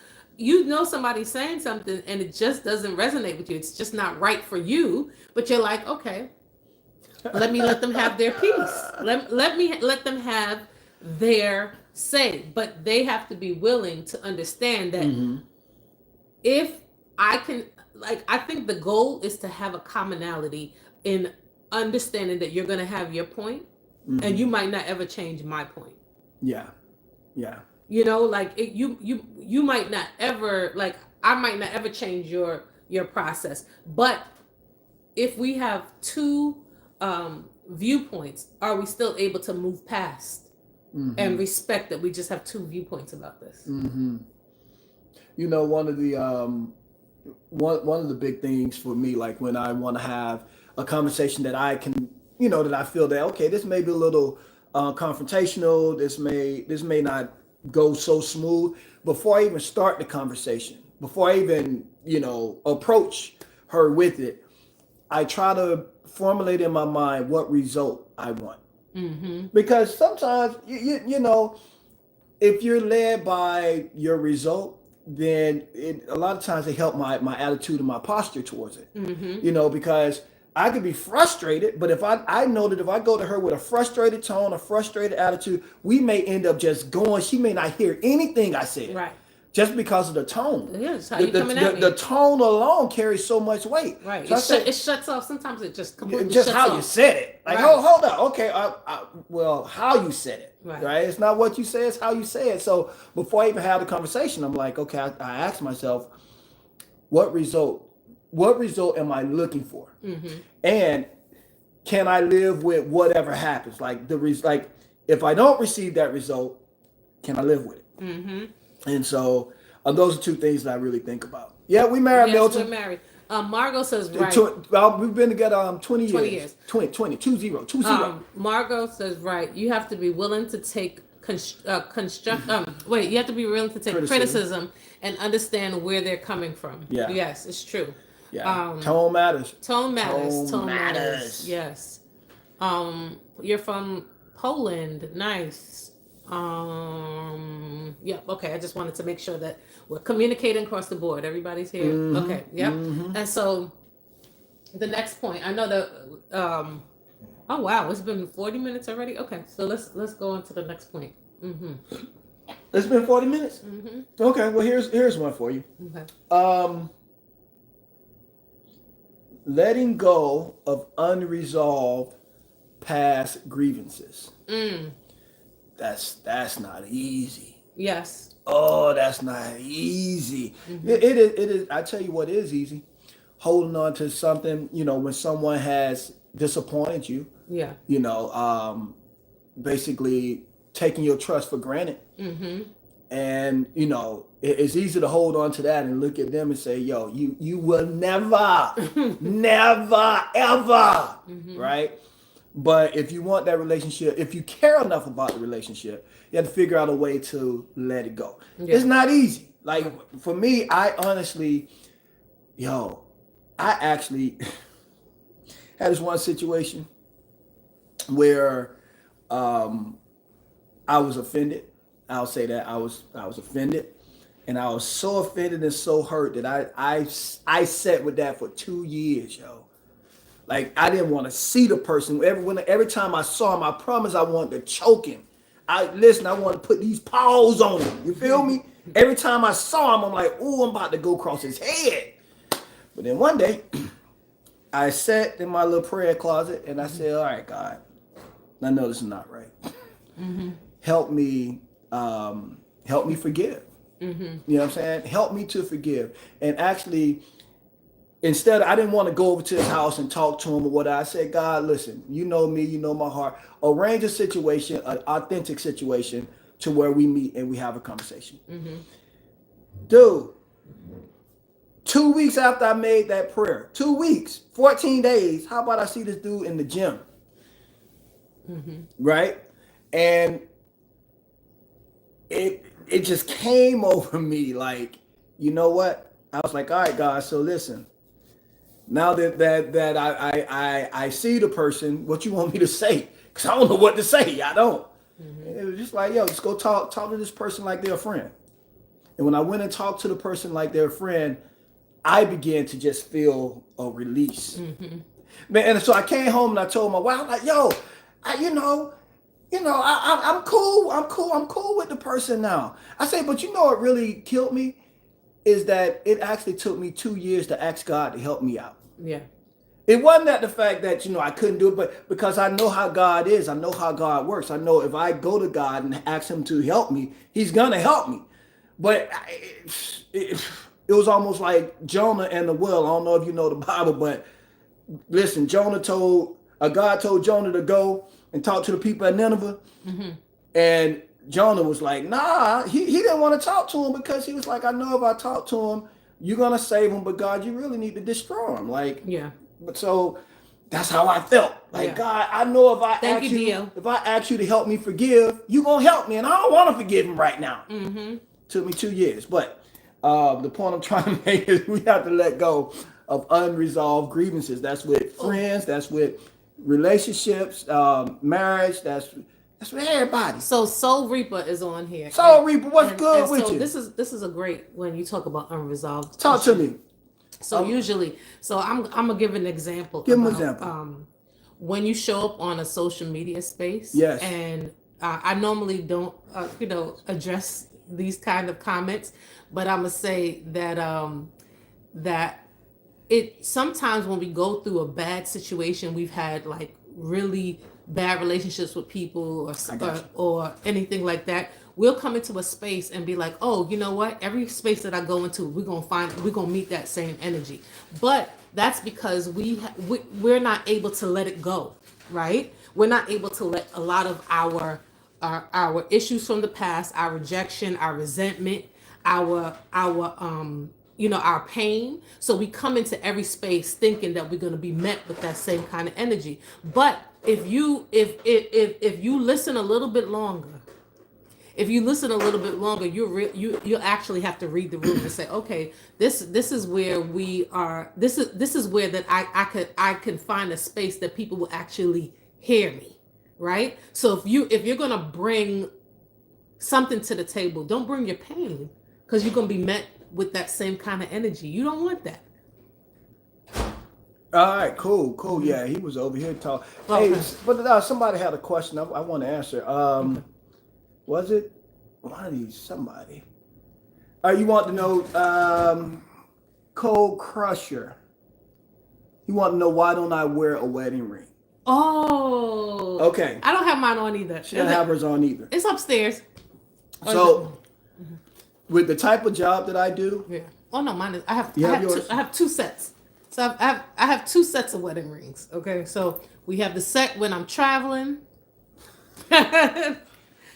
somebody's saying something and it just doesn't resonate with you. It's just not right for you. But you're like, okay, let me let them have their piece. Let me let them have their say. But they have to be willing to understand that if I can, I think the goal is to have a commonality in understanding that you're going to have your point and you might not ever change my point. Yeah. You might not ever, I might not ever change your process, but if we have two viewpoints, are we still able to move past and respect that we just have two viewpoints about this? One of the one of the big things for me, like when I want to have a conversation that I can, that I feel that, okay, this may be a little confrontational. This may not go so smooth. Before I even start the conversation, before I even, approach her with it, I try to formulate in my mind what result I want. Because sometimes, if you're led by your result, then a lot of times it helped my attitude and my posture towards it. You know, because I could be frustrated, but if I know that if I go to her with a frustrated tone, a frustrated attitude, we may end up just going. She may not hear anything I said. Right. Just because of the tone. Yes, how you coming at me. The tone alone carries so much weight. Right. So it shuts off. Sometimes it just completely just shuts how off. you said it. Like, right. hold on. Okay. Well, how you said it. Right. It's not what you say, it's how you say it. So before I even have the conversation, I'm like, okay, I asked myself, what result am I looking for? And can I live with whatever happens? Like if I don't receive that result, can I live with it? And so those are two things that I really think about. Yeah, we married, yes, Milton. We're married. Margot says, right. We've been together 20 years. 20, 20. Margot says, right. You have to be willing to take you have to be willing to take criticism and understand where they're coming from. Yeah. Yes, it's true. Yeah. Tone matters. Tone matters. Yes. You're from Poland. Nice. Okay. I just wanted to make sure that we're communicating across the board. Everybody's here. Okay. Yep. And so the next point, I know that oh wow, it's been 40 minutes already. Okay, so let's go on to the next point. It's been 40 minutes. Okay, well here's one for you. Okay. Letting go of unresolved past grievances. That's not easy. Yes. Oh, that's not easy. It is. I tell you what is easy. Holding on to something, when someone has disappointed you. Yeah. Basically taking your trust for granted. And, it's easy to hold on to that and look at them and say, yo, you will never, never, ever, right? But if you want that relationship, if you care enough about the relationship, you have to figure out a way to let it go. Yeah. It's not easy. Like, for me, I honestly, I actually had this one situation where I was offended. I'll say that I was offended, and I was so offended and so hurt that I sat with that for 2 years, yo. Like, I didn't want to see the person. Every time I saw him, I promised I wanted to choke him. I want to put these paws on him. You feel me? Every time I saw him, I'm like, ooh, I'm about to go across his head. But then one day, I sat in my little prayer closet and I said, all right, God, I know this is not right. Help me forgive. You know what I'm saying? Help me to forgive. And actually, instead, I didn't want to go over to his house and talk to him or whatever. I said, God, listen, you know me, you know my heart. Arrange a situation, an authentic situation, to where we meet and we have a conversation. Dude, 2 weeks after I made that prayer, 2 weeks, 14 days, how about I see this dude in the gym? Right? And it just came over me like, you know what? I was like, all right, God, so listen. Now that I see the person, what you want me to say? Because I don't know what to say. I don't. It was just like, yo, just go talk to this person like they're a friend. And when I went and talked to the person like they're a friend, I began to just feel a release. Man, and so I came home and I told my wife, I'm like, yo, I'm cool with the person now. I say, but what really killed me is that it actually took me 2 years to ask God to help me out. Yeah. It wasn't that the fact that, I couldn't do it, but because I know how God is, I know how God works. I know if I go to God and ask him to help me, he's going to help me. But it was almost like Jonah and the well. I don't know if you know the Bible, but listen, God told Jonah to go and talk to the people at Nineveh. And Jonah was like, nah, he didn't want to talk to him because he was like, I know if I talk to him, you're going to save him, but God, you really need to destroy him. Like, yeah. But so that's how I felt. Like, yeah. God, I know if I ask you to help me forgive, you're going to help me. And I don't want to forgive him right now. Took me 2 years. But the point I'm trying to make is we have to let go of unresolved grievances. That's with friends. That's with relationships, marriage. That's That's for everybody. So Soul Reaper is on here. Soul Reaper, what's good with so you? This is a great when you talk about unresolved. Talk to me. So usually, I'm gonna give an example. Give an example. When you show up on a social media space. Yes. And I normally don't, address these kind of comments, but I'm gonna say that that it sometimes when we go through a bad situation, we've had like really bad relationships with people or anything like that, we'll come into a space and be like, oh, you know what, every space that I go into, we're gonna meet that same energy. But that's because we're not able to let it go, right? We're not able to let a lot of our issues from the past, our rejection, our resentment, our pain. So we come into every space thinking that we're going to be met with that same kind of energy. But if you listen a little bit longer, you'll actually have to read the room and say, okay, this is where we are. This is where that I can find a space that people will actually hear me, right? So if you're gonna bring something to the table, don't bring your pain, because you're gonna be met with that same kind of energy. You don't want that. All right, cool. Yeah, he was over here talking. Okay. Hey, but somebody had a question I want to answer. Okay. Was it somebody? You want to know, Cold Crusher. You want to know why don't I wear a wedding ring? Oh. Okay. I don't have mine on either. She doesn't have hers on either. It's upstairs. So, with the type of job that I do. Yeah. Oh no, mine is. I have two sets. So I have two sets of wedding rings. Okay. So we have the set when I'm traveling.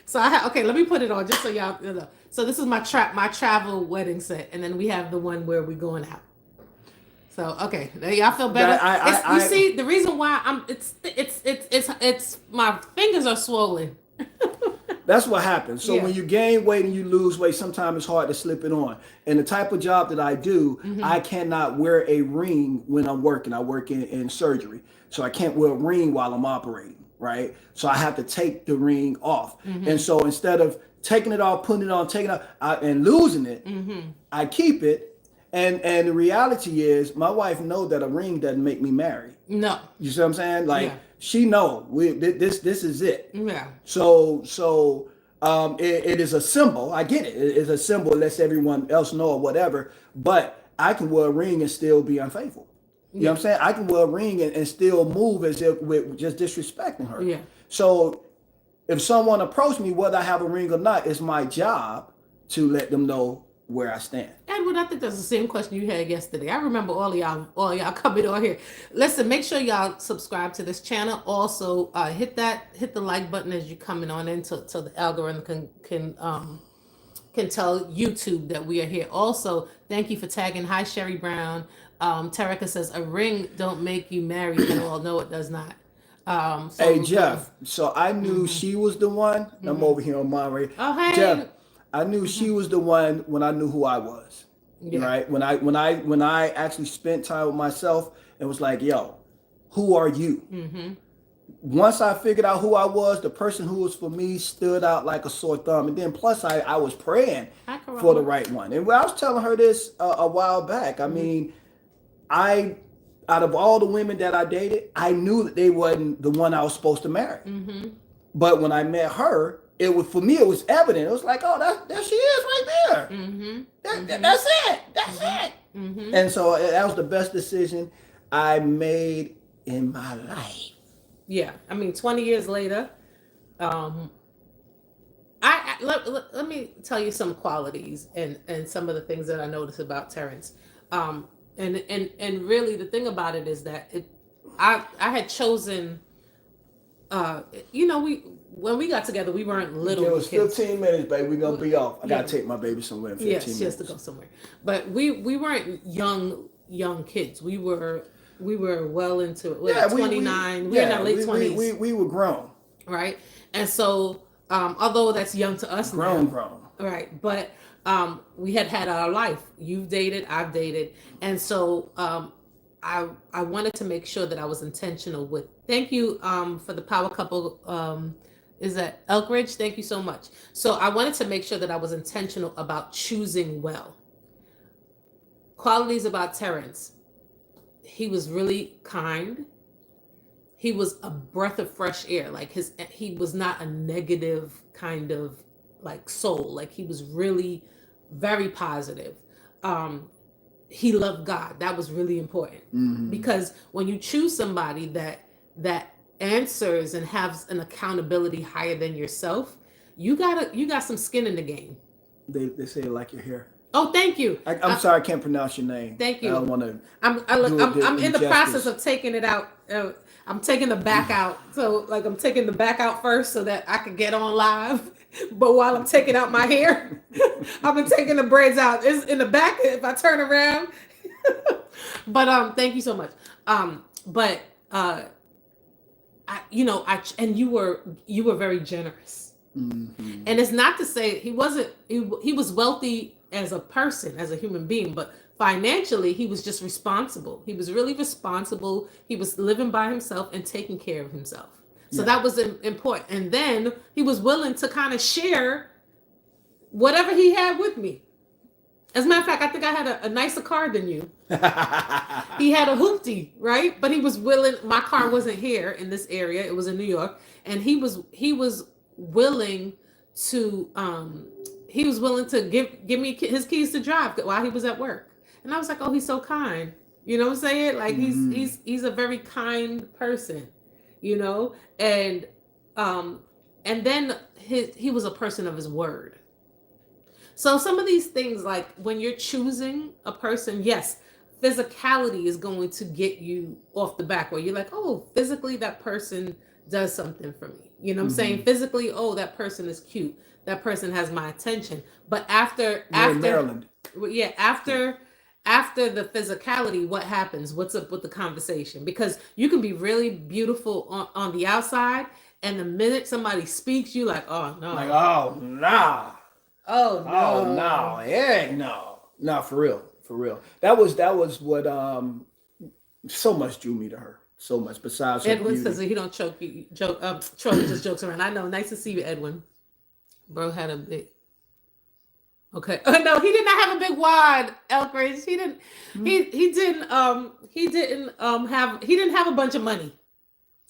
So okay, let me put it on just so y'all know. So this is my travel wedding set, and then we have the one where we're going out. So okay, y'all feel better. You see, the reason why it's my fingers are swollen. That's what happens. So when you gain weight and you lose weight, sometimes it's hard to slip it on. And the type of job that I do, I cannot wear a ring when I'm working. I work in surgery, so I can't wear a ring while I'm operating. Right? So I have to take the ring off. And so instead of taking it off, putting it on, taking it off, and losing it, I keep it. And the reality is, my wife knows that a ring doesn't make me married. No. You see what I'm saying? Like, she knows this is it. Yeah. So it is a symbol. I get it. It is a symbol. It lets everyone else know or whatever. But I can wear a ring and still be unfaithful. You know what I'm saying? I can wear a ring and still move as if we're just disrespecting her. Yeah. So if someone approached me, whether I have a ring or not, it's my job to let them know where I stand. Edward, I think that's the same question you had yesterday. I remember all y'all coming on here. Listen, make sure y'all subscribe to this channel. Also, hit the like button as you're coming on in, so the algorithm can tell YouTube that we are here. Also, thank you for tagging. Hi, Sherry Brown. Tarika says a ring don't make you married at all. No, it does not. Hey Jeff, so I knew she was the one. I'm over here on mine right. Oh hey, Jeff, I knew she was the one when I knew who I was. Yeah. Right? When I actually spent time with myself and was like, yo, who are you? Once I figured out who I was, the person who was for me stood out like a sore thumb. And then plus I was praying for the right one. And I was telling her this a while back. I mean, out of all the women that I dated, I knew that they wasn't the one I was supposed to marry. But when I met her, it was evident. It was like, oh, there she is right there. That's it. And so that was the best decision I made in my life. Yeah, I mean, 20 years later, let me tell you some qualities and some of the things that I noticed about Terrence. And really the thing about it is that I had chosen, when we got together, we weren't little kids. It was 15 minutes, baby. We're going to be off. I got to take my baby somewhere in 15 minutes. Yes, she has to go somewhere. But we weren't young kids. We were well into it. We were 29. We were in our late 20s. We were grown. Right? And so, although that's young to us now. Grown. Right. But we had our life. You've dated, I've dated. And so I wanted to make sure that I was intentional with. Thank you for the power couple Is that Elkridge? Thank you so much. So I wanted to make sure that I was intentional about choosing well. Qualities about Terrence. He was really kind. He was a breath of fresh air. Like he was not a negative kind of like soul. Like he was really very positive. He loved God. That was really important. Because when you choose somebody that answers and has an accountability higher than yourself, you got some skin in the game. They say it like your hair. Oh, thank you. I'm sorry, I can't pronounce your name. Thank you. I don't want to. I'm in the process of taking it out. I'm taking the back out. So like I'm taking the back out first so that I could get on live. But while I'm taking out my hair, I've been taking the braids out. It's in the back if I turn around. But thank you so much. You were very generous. Mm-hmm. And it's not to say he was wealthy as a person, as a human being, but financially he was just responsible. He was really responsible. He was living by himself and taking care of himself. So that was important. And then he was willing to kind of share whatever he had with me. As a matter of fact, I think I had a nicer car than you. He had a hoopty, right? But he was willing. My car wasn't here in this area. It was in New York. And he was willing to give me his keys to drive while he was at work. And I was like, oh, he's so kind. You know what I'm saying? Like he's a very kind person, you know? And then he was a person of his word. So some of these things, like when you're choosing a person, yes, physicality is going to get you off the back where you're like, oh, physically that person does something for me. You know what I'm saying? Physically, oh, that person is cute. That person has my attention. But after Maryland. Yeah, after the physicality, what happens? What's up with the conversation? Because you can be really beautiful on the outside, and the minute somebody speaks, you like, oh no. Like, oh nah. Oh no. Oh no. Heck no. No, for real. That was what so much drew me to her. So much besides her Edwin beauty. says that he don't choke Troy just jokes around. I know. Nice to see you, Edwin. Bro had a big. Okay. Oh no, he did not have a big wad, Elkridge. He didn't. He didn't have a bunch of money.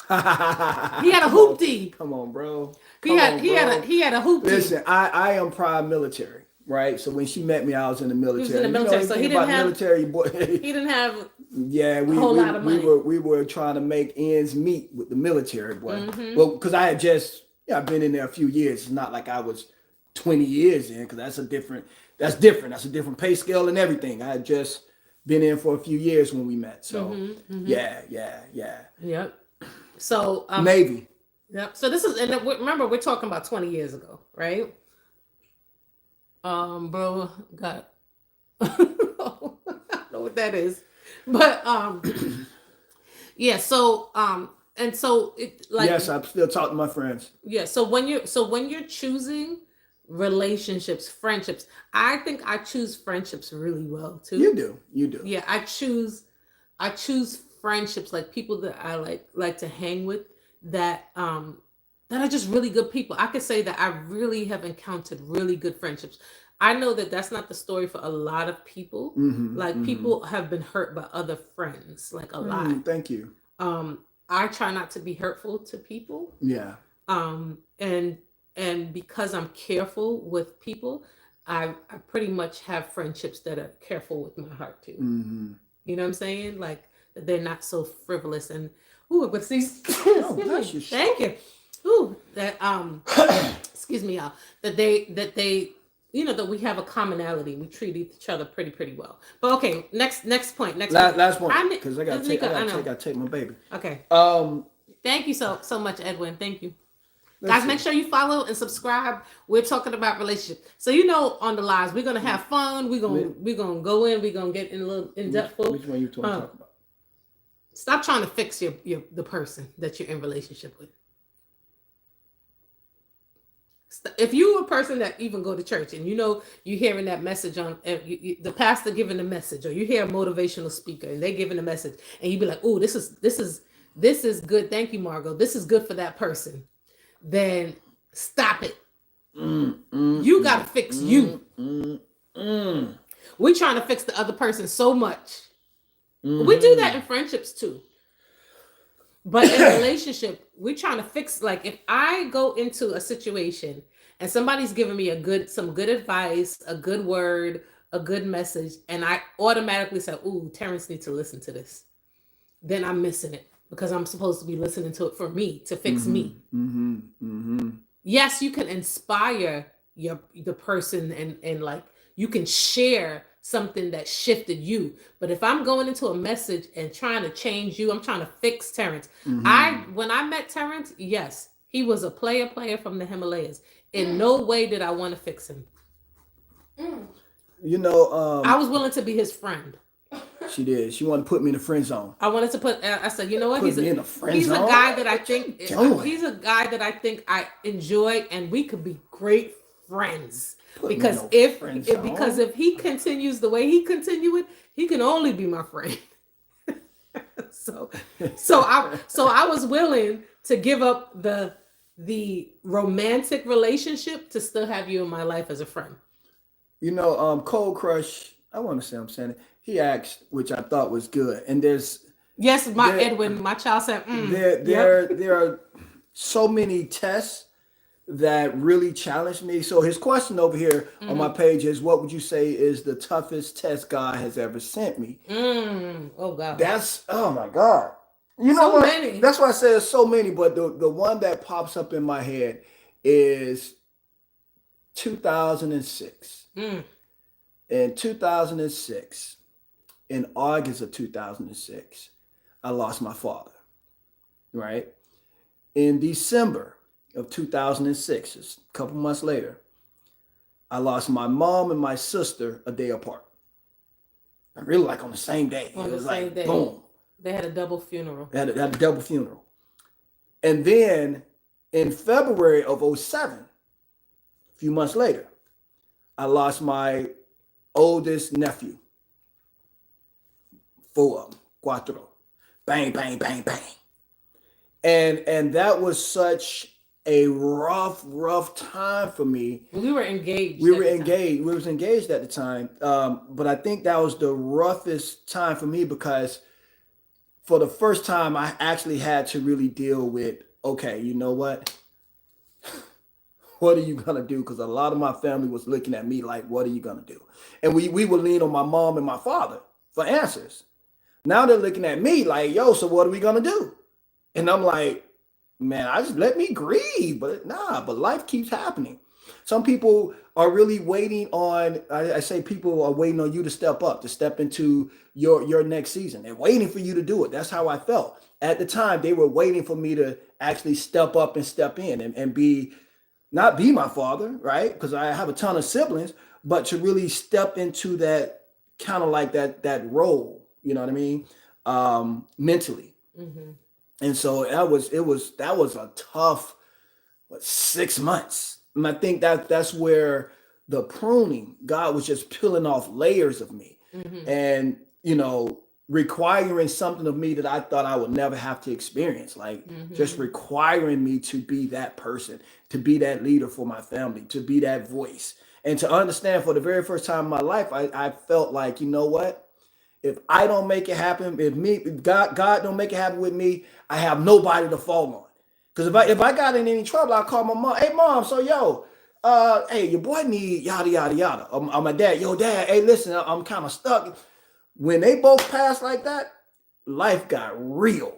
He had a hoopty. Come on, bro. He had a hoopty. Listen, I am proud military, right? So when she met me, I was in the military. He was in the military, so he didn't have military boy. He didn't have. Yeah, we lot of money. We were trying to make ends meet with the military boy. Mm-hmm. Well, because I had I've been in there a few years. It's not like I was 20 years in, because that's different. That's a different pay scale and everything. I had just been in for a few years when we met. So yeah. Yep. So Navy. Yep. So this is, and remember, we're talking about 20 years ago, right? Bro got I don't know what that is. But yeah, so and so it like, yes, I still talk to my friends. Yeah, so when you're choosing relationships, friendships, I think I choose friendships really well too. You do. Yeah, I choose friendships, like people that I like to hang with, that are just really good people. I could say that I really have encountered really good friendships. I know that that's not the story for a lot of people. People have been hurt by other friends, like a lot. Thank you. I try not to be hurtful to people. Yeah. And because I'm careful with people, I pretty much have friendships that are careful with my heart too. Mm-hmm. You know what I'm saying? Like they're not so frivolous and but see, thank you. Excuse me, y'all. That they that we have a commonality. We treat each other pretty well. But okay, next point. Last one, because I gotta take my baby. Okay. Thank you so much, Edwin. Thank you. Guys, make sure you follow and subscribe. We're talking about relationships. So on the lives, we're gonna have fun. We're gonna go in. We're gonna get in a little in depth. Which one you want to talk about? Stop trying to fix the person that you're in relationship with. If you're a person that even go to church and you're hearing that message on the pastor giving the message, or you hear a motivational speaker and they giving a message, and you be like, "Oh, this is good. Thank you, Margot. This is good for that person." then stop it. You gotta fix you. We trying to fix the other person so much. We do that in friendships too. But in a relationship, we're trying to fix, like, if I go into a situation and somebody's giving me some good advice, a good word, a good message, and I automatically say, ooh, Terrence needs to listen to this, then I'm missing it because I'm supposed to be listening to it for me, to fix me. Yes, you can inspire the person and like you can share something that shifted you. But if I'm going into a message and trying to change you, I'm trying to fix Terrence. When I met Terrence, yes, he was a player from the Himalayas. In no way did I want to fix him. You know, I was willing to be his friend. She did. She wanted to put me in the friend zone. I wanted to put. I said, you know what? He's a zone? guy that I think. He's a guy that I think I enjoy, and we could be great friends. Because if he continues the way he continued, he can only be my friend. so I was willing to give up the romantic relationship to still have you in my life as a friend. You know, Cold Crush, I want to say I'm saying it. He asked, which I thought was good. And Edwin, my child said, there are so many tests that really challenged me. So his question over here on my page is, what would you say is the toughest test God has ever sent me? Oh God. Oh my God. You know what? Many. That's why I say there's so many, but the one that pops up in my head is 2006. In 2006, in August of 2006, I lost my father, right? In December of 2006, just a couple months later, I lost my mom and my sister a day apart. I really like on the same day. On the same day. Boom. They had a double funeral. They had a double funeral. And then in February of 2007, a few months later, I lost my oldest nephew. 4 of them. Cuatro. Bang, bang, bang, bang. And that was such a rough time for me. We were engaged. We was engaged at the time. But I think that was the roughest time for me because for the first time I actually had to really deal with, okay, you know what? What are you gonna do? Because a lot of my family was looking at me like, what are you gonna do? And we would lean on my mom and my father for answers. Now they're looking at me like, yo, so what are we gonna do? And I'm like, man, I just let me grieve, but life keeps happening. Some people are really waiting on, I say people are waiting on you to step into your next season. They're waiting for you to do it. That's how I felt. At the time, they were waiting for me to actually step up and step in and not be my father, right? Because I have a ton of siblings, but to really step into that kind of like that role, you know what I mean? Mentally. And so that was a tough 6 months. And I think that's where the pruning, God was just peeling off layers of me and, you know, requiring something of me that I thought I would never have to experience, like just requiring me to be that person, to be that leader for my family, to be that voice, and to understand for the very first time in my life, I felt like, you know what? If I don't make it happen, if God don't make it happen with me, I have nobody to fall on. Because if I got in any trouble, I call my mom. Hey, mom, so yo, hey, your boy need yada yada yada. Or my dad, yo, dad, hey, listen, I'm kind of stuck. When they both passed like that, life got real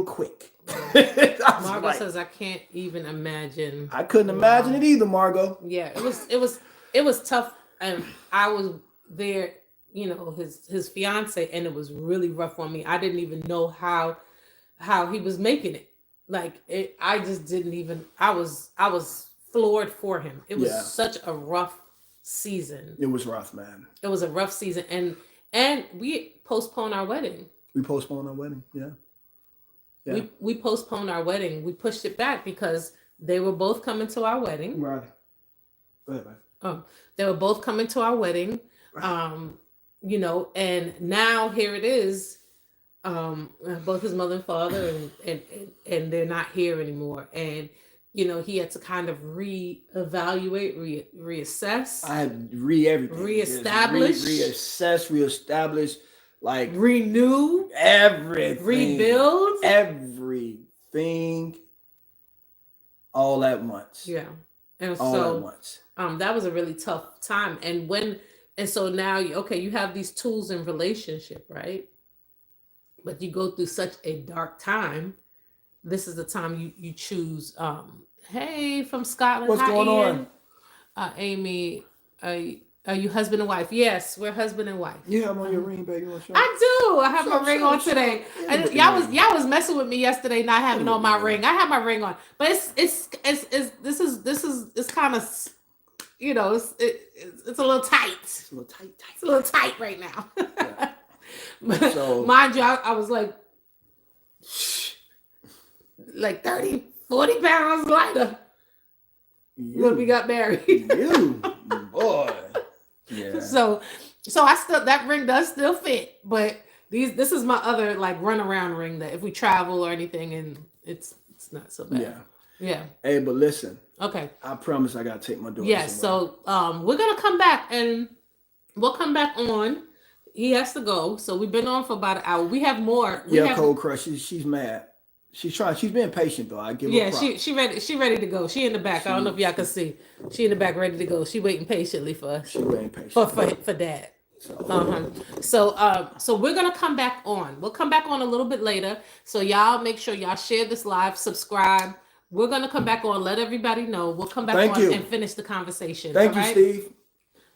quick. Margot says, I can't even imagine. I couldn't imagine it either, Margot. Yeah, it was tough, and I was there. You know, his fiance, and it was really rough on me. I didn't even know how he was making it. Like I just didn't even. I was floored for him. It was such a rough season. It was rough, man. It was a rough season, and we postponed our wedding. We postponed our wedding. Yeah. We postponed our wedding. We pushed it back because they were both coming to our wedding. Right. Go ahead, man. They were both coming to our wedding. Right. You know, and now here it is. Both his mother and father, and they're not here anymore. And he had to kind of reevaluate, reassess. I had to everything. Reestablish. Reestablish, like renew, everything. Rebuild. Everything all at once. Yeah. And all so at once. That was a really tough time. And so now you have these tools in relationship, right? But you go through such a dark time. This is the time you choose. Hey, from Scotland. What's going Ian. On? Amy, are you husband and wife? Yes, we're husband and wife. You have on your ring, baby. I do. I have my ring on today. And y'all was messing with me yesterday, not having on my ring. I have my ring on, but it's kind of, it's a little tight. It's a little tight. It's a little tight right now. Yeah. But So, mind you, I was like 30, 40 pounds lighter when we got married. You, boy. Yeah. So that ring does still fit, but this is my other runaround ring that if we travel or anything, and it's not so bad. Yeah. Hey, but listen. Okay. I promise I gotta take my daughter. Yes. So we're gonna come back and we'll come back on. He has to go, so we've been on for about an hour. We have more. Cold Crush. She's mad. She's trying. She's being patient though. I give her. Yeah, she ready to go. She in the back. I don't know if y'all can see. She in the back, ready to go. She waiting patiently for us. She waiting patiently for Dad. So we're gonna come back on. We'll come back on a little bit later. So y'all make sure y'all share this live, subscribe. We're gonna come back on. Let everybody know. We'll come back and finish the conversation. Thank you, Steve.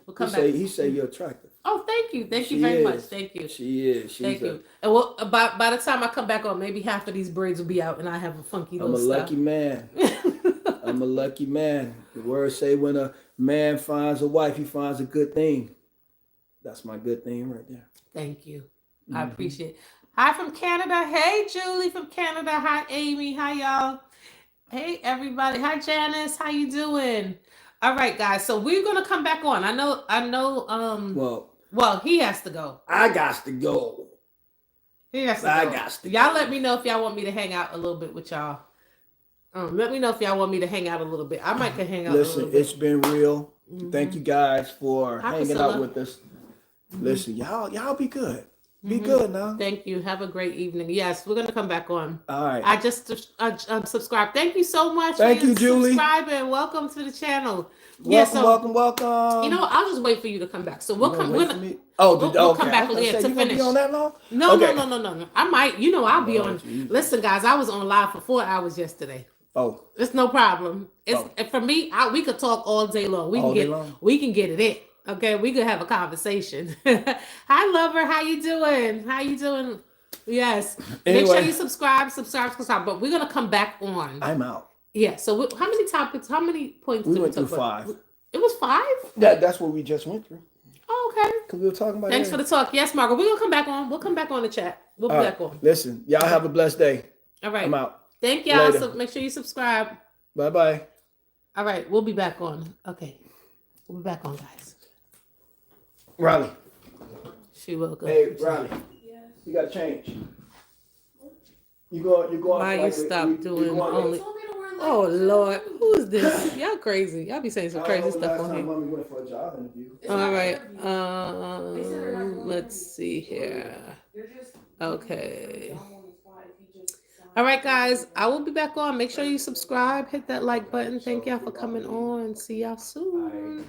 We'll come back. He said you're attractive. Oh, thank you. Thank you very much. Thank you. She is. Thank you. And by the time I come back on, maybe half of these braids will be out, and I have a funky little style. Lucky man. I'm a lucky man. The words say when a man finds a wife, he finds a good thing. That's my good thing right there. Thank you. I appreciate it. Hi from Canada. Hey, Julie from Canada. Hi, Amy. Hi, y'all. Hey, everybody. Hi, Janice. How you doing? All right, guys. So we're gonna come back on. I know. Well, he has to go. I got to go. He has to go. Y'all let me know if y'all want me to hang out a little bit with y'all. Let me know if y'all want me to hang out a little bit. I might can hang out. Listen, it's been real. Thank you guys for hanging out with us. Listen, y'all be good. Be good now. Thank you. Have a great evening. Yes, we're gonna come back on. All right. I just subscribed. Thank you so much. Thank you, Julie. Subscribing. Welcome to the channel. Welcome. You know what? I'll just wait for you to come back. So we'll come. We'll come back to finish. Be on that long? No. I might. I'll be on. Jesus. Listen, guys, I was on live for 4 hours yesterday. Oh, it's no problem. It's for me. We could talk all day long. We can get it in. Okay, we could have a conversation. Hi, lover. How you doing? Yes. Make sure you subscribe. But we're gonna come back on. I'm out. Yeah. So how many topics? How many points? We went through 5. It was 5. That's what we just went through. Oh, okay. Because we were talking about. Thanks for the talk. Yes, Margaret. We're gonna come back on. We'll come back on the chat. We'll be back on. Listen, y'all have a blessed day. All right. I'm out. Thank y'all. So make sure you subscribe. Bye. All right. We'll be back on. Okay. We'll be back on, guys. Riley. She will go. Hey, Riley. Yes. You got to change. You go. Why you stop doing only? Oh Lord, who is this? Y'all crazy. Y'all be saying some crazy stuff on here. Mommy went for a job interview. All right. Let's see here. Okay. All right, guys. I will be back on. Make sure you subscribe. Hit that like button. Thank y'all for coming on. See y'all soon.